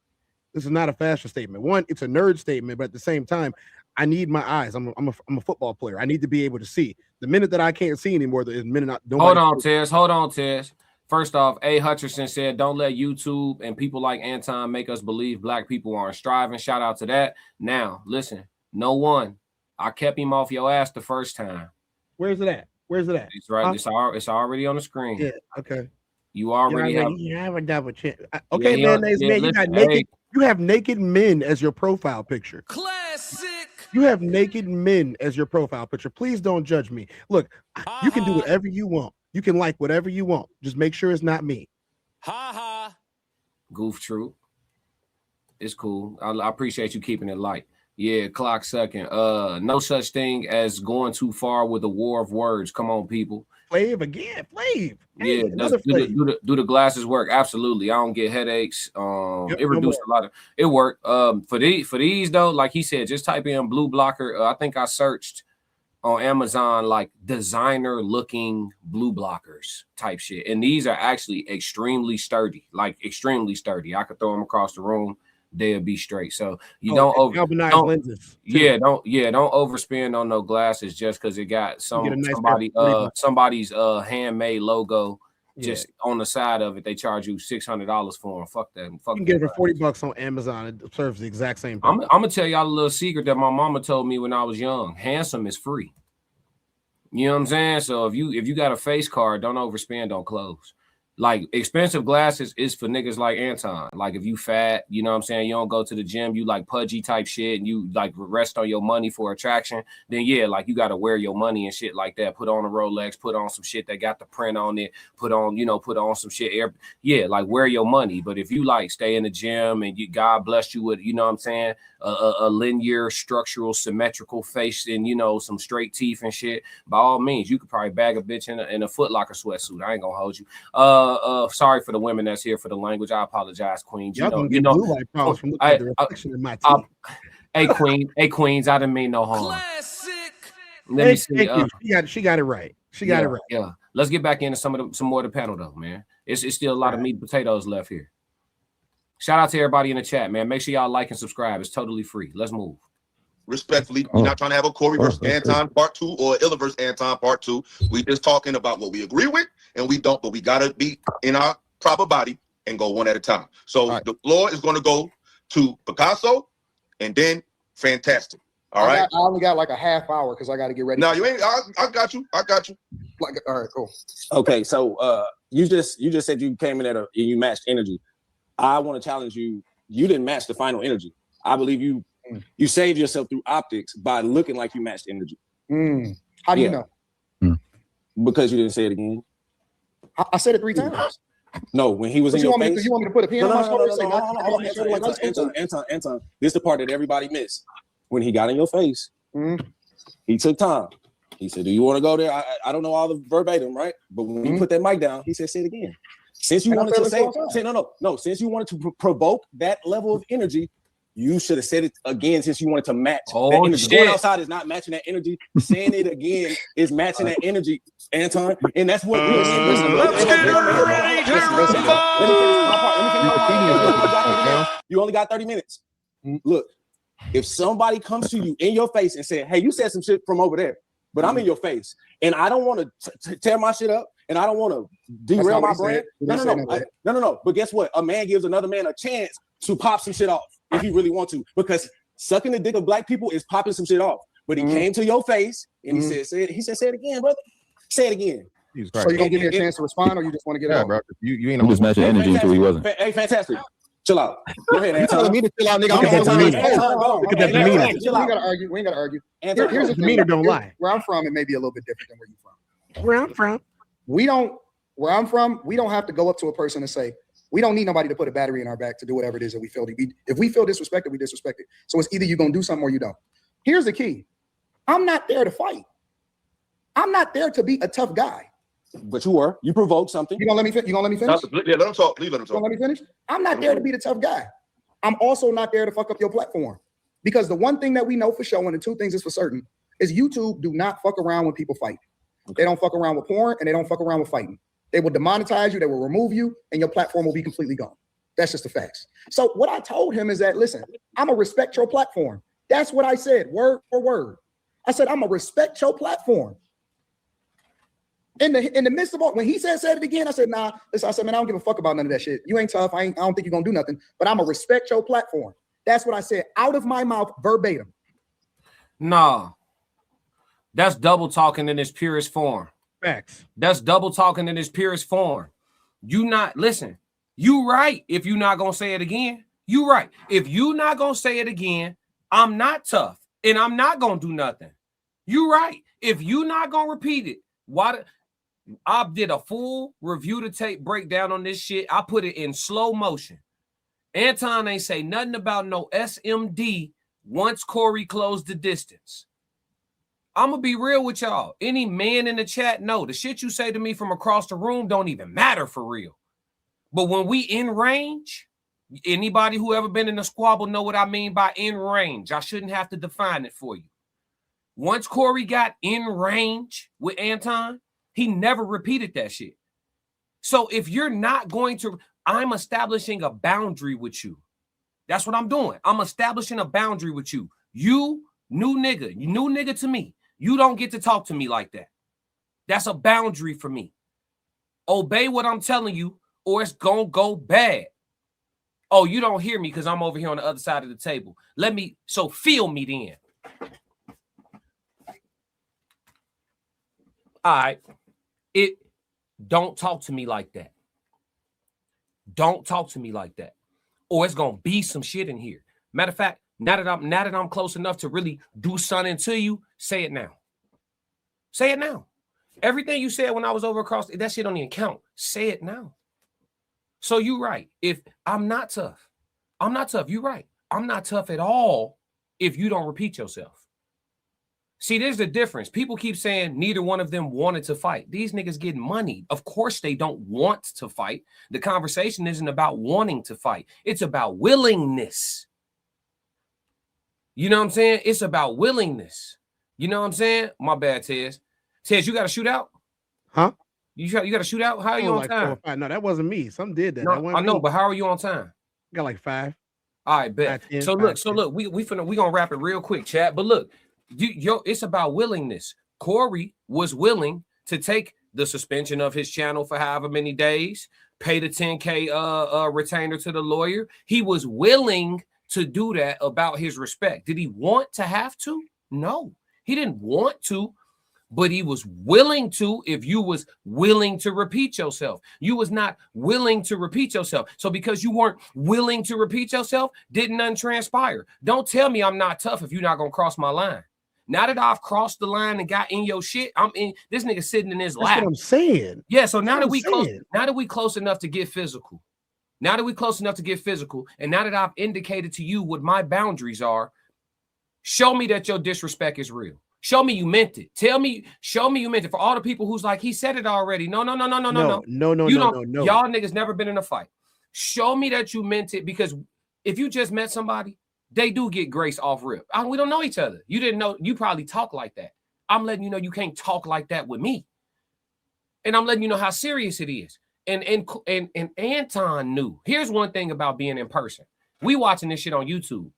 This is not a fashion statement. One, it's a nerd statement, but at the same time, I need my eyes. I'm a football player. I need to be able to see. The minute that I can't see anymore, the minute I don't. Hold on, Tez. First off, A. Hutcherson said, don't let YouTube and people like Anton make us believe black people aren't striving. Shout out to that. Now, listen, no one. I kept him off your ass the first time. Where's it at? Where's it at? It's right. It's already on the screen. Yeah. Okay. You already have a double check. Okay, yeah, man. You got naked. You have naked men as your profile picture. Classic. You have naked men as your profile picture. Please don't judge me. Look, you can do whatever you want. You can like whatever you want. Just make sure it's not me. Goof troop. It's cool. I appreciate you keeping it light. Yeah, clock second. No such thing as going too far with a war of words. Come on, people. Flav again. Flav. Hey, yeah, do the glasses work? Absolutely. I don't get headaches. It reduced a lot of it worked. For these though, like he said, just type in blue blocker. I think I searched on Amazon like designer looking blue blockers type shit. And these are actually extremely sturdy, like extremely sturdy. I could throw them across the room. They'll be straight. So you don't lenses. Don't overspend on no glasses just because it got somebody's handmade logo just on the side of it. They charge you $600 for them. Fuck that. You can get it for $40 on Amazon. It serves the exact same thing. I'm gonna tell y'all a little secret that my mama told me when I was young. Handsome is free. You know what I'm saying? So if you got a face card, don't overspend on clothes. Like expensive glasses is for niggas like Anton. Like if you fat, you know what I'm saying, you don't go to the gym, you like pudgy type shit, and you like rest on your money for attraction, then yeah, like you got to wear your money and shit like that. Put on a Rolex, put on some shit that got the print on it, put on some shit. Like wear your money. But if you like stay in the gym and God bless you with, you know what I'm saying, a linear, structural, symmetrical face and, you know, some straight teeth and shit, by all means, you could probably bag a bitch in a Foot Locker sweatsuit. I ain't gonna hold you. Sorry for the women that's here for the language. I apologize, queens. Hey, queens, I didn't mean no harm. Classic. Let me see. She got it right. She got it right. Yeah. Let's get back into some more of the panel though, man. It's still a lot of meat and potatoes left here. Shout out to everybody in the chat, man. Make sure y'all like and subscribe. It's totally free. Let's move. Respectfully, we're not trying to have a Corey versus Anton part 2 or Illa versus Anton part 2. We just talking about what we agree with and we don't, but we gotta be in our proper body and go one at a time. So the floor is going to go to Picasso and then Fantastic. All right. I only got like a half hour because I got to get ready. No, you ain't. I got you. Like, all right, cool. Okay, so you just said you came in you matched energy. I want to challenge you. You didn't match the final energy. I believe you saved yourself through optics by looking like you matched energy. How do you know? Because you didn't say it again. I said it 3 times. No, when he was in your face. You want me to put a pin on my shoulder? Anton, this is the part that everybody missed. When he got in your face, he took time. He said, do you want to go there? I don't know all the verbatim, right? But when he put that mic down, he said, say it again. Since you wanted to say no, since you wanted to provoke that level of energy, you should have said it again since you wanted to match that energy. Shit. Going outside is not matching that energy. Saying it again is matching that energy, Anton. And that's what we're saying. Let's get ready to rumble. You only got 30 minutes. Look, if somebody comes to you in your face and say, hey, you said some shit from over there, but I'm in your face and I don't want to tear my shit up and I don't want to derail my brand. No. But guess what? A man gives another man a chance to pop some shit off if he really want to, because sucking the dick of black people is popping some shit off. But he came to your face and he said, say it again, brother. Say it again. So you gonna give me a chance to respond, or you just want to get out? Bro. You ain't just matching energy until he wasn't. Hey, Fantastic. Chill out. Go ahead, Anton. Telling me to chill out, nigga. Look at that demeanor. We ain't gotta argue. Here's the demeanor don't lie. Where I'm from, it may be a little bit different than where you're from. Where I'm from, we don't have to go up to a person and say, we don't need nobody to put a battery in our back to do whatever it is that we feel. If we feel disrespected, we disrespect it. So it's either you're going to do something or you don't. Here's the key. I'm not there to fight. I'm not there to be a tough guy. But you provoked something. You gonna let me finish? Yeah, let him talk. Let him You talk. gonna let me finish? I'm not there to be the tough guy. I'm also not there to fuck up your platform. Because the one thing that we know for sure, and the two things is for certain, is YouTube do not fuck around when people fight. Okay. They don't fuck around with porn and they don't fuck around with fighting. They will demonetize you, they will remove you, and your platform will be completely gone. That's just the facts. So what I told him is that, listen, I'm gonna respect your platform. That's what I said, word for word. I said, I'm gonna respect your platform. In the midst of all, when he said it again, I said, nah, listen, I said, man, I don't give a fuck about none of that shit. You ain't tough. I don't think you're gonna do nothing, but I'm gonna respect your platform. That's what I said out of my mouth, verbatim. Nah, that's double talking in its purest form. Facts. That's double talking in its purest form. Listen, you right. If you're not gonna say it again, you right. If you not gonna say it again, I'm not tough and I'm not gonna do nothing. You right. If you not gonna repeat it, I did a full review to tape breakdown on this shit. I put it in slow motion. Anton ain't say nothing about no SMD once Corey closed the distance. I'm going to be real with y'all. Any man in the chat know the shit you say to me from across the room don't even matter for real. But when we in range, anybody who ever been in a squabble know what I mean by in range. I shouldn't have to define it for you. Once Corey got in range with Anton, he never repeated that shit. So if you're not going to, I'm establishing a boundary with you. That's what I'm doing. I'm establishing a boundary with you. You, new nigga to me. You don't get to talk to me like that. That's a boundary for me. Obey what I'm telling you or it's gonna go bad. Oh, you don't hear me because I'm over here on the other side of the table. So feel me then. All right. Don't talk to me like that. Don't talk to me like that. Or it's gonna be some shit in here. Matter of fact, now that I'm close enough to really do something to you, say it now. Say it now. Everything you said when I was over across, that shit don't even count. Say it now. So you right. If I'm not tough, you're right. I'm not tough at all if you don't repeat yourself. See, there's the difference. People keep saying neither one of them wanted to fight. These niggas getting money. Of course they don't want to fight. The conversation isn't about wanting to fight. It's about willingness. You know what I'm saying? It's about willingness. You know what I'm saying? My bad, Tez. Tez, you got to shoot out? Huh? You got to shoot out? How are you on like time? 4 or 5. No, that wasn't me. Some did that. No, I know, but how are you on time? I got like 5. All right, bet. 5, 10, so 5, look, we gonna wrap it real quick, chat. But look, it's about willingness. Corey was willing to take the suspension of his channel for however many days, pay the 10K retainer to the lawyer. He was willing to do that about his respect. Did he want to have to? No, he didn't want to, but he was willing to. If you was willing to repeat yourself, you was not willing to repeat yourself. So because you weren't willing to repeat yourself, didn't nothing transpire. Don't tell me I'm not tough if you're not gonna cross my line. Now that I've crossed the line and got in your shit, I'm in. This nigga sitting in his lap. That's what I'm saying. Yeah. So now that we close enough to get physical. Now that we close enough to get physical, and now that I've indicated to you what my boundaries are, show me that your disrespect is real. Show me you meant it. Show me you meant it. For all the people who's like, he said it already. No. No. Y'all niggas never been in a fight. Show me that you meant it, because if you just met somebody, they do get grace off rip. We don't know each other. You didn't know. You probably talk like that. I'm letting you know you can't talk like that with me. And I'm letting you know how serious it is. And Anton knew. Here's one thing about being in person. We watching this shit on YouTube.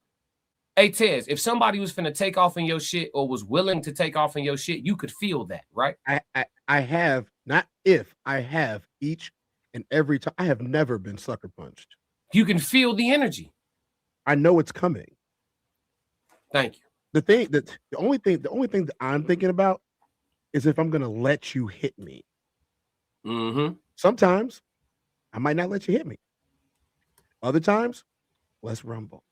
Hey, Tez, if somebody was finna take off in your shit or was willing to take off in your shit, you could feel that, right? I have each and every time. I have never been sucker punched. You can feel the energy. I know it's coming. Thank you. The only thing that I'm thinking about is if I'm gonna let you hit me. Mm-hmm. Sometimes I might not let you hit me. Other times, let's rumble.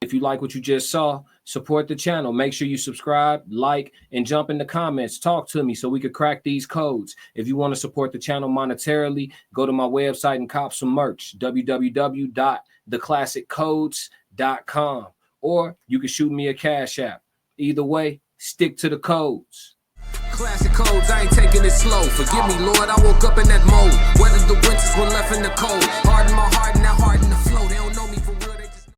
If you like what you just saw, support the channel. Make sure you subscribe, like, and jump in the comments. Talk to me so we could crack these codes. If you want to support the channel monetarily, go to my website and cop some merch, www.theclassiccodes.com. Or you can shoot me a Cash App. Either way, stick to the codes. Classic codes, I ain't taking it slow. Forgive me, Lord, I woke up in that mode. Weathered the winters when left in the cold. Harden my heart and now harden the flow. They don't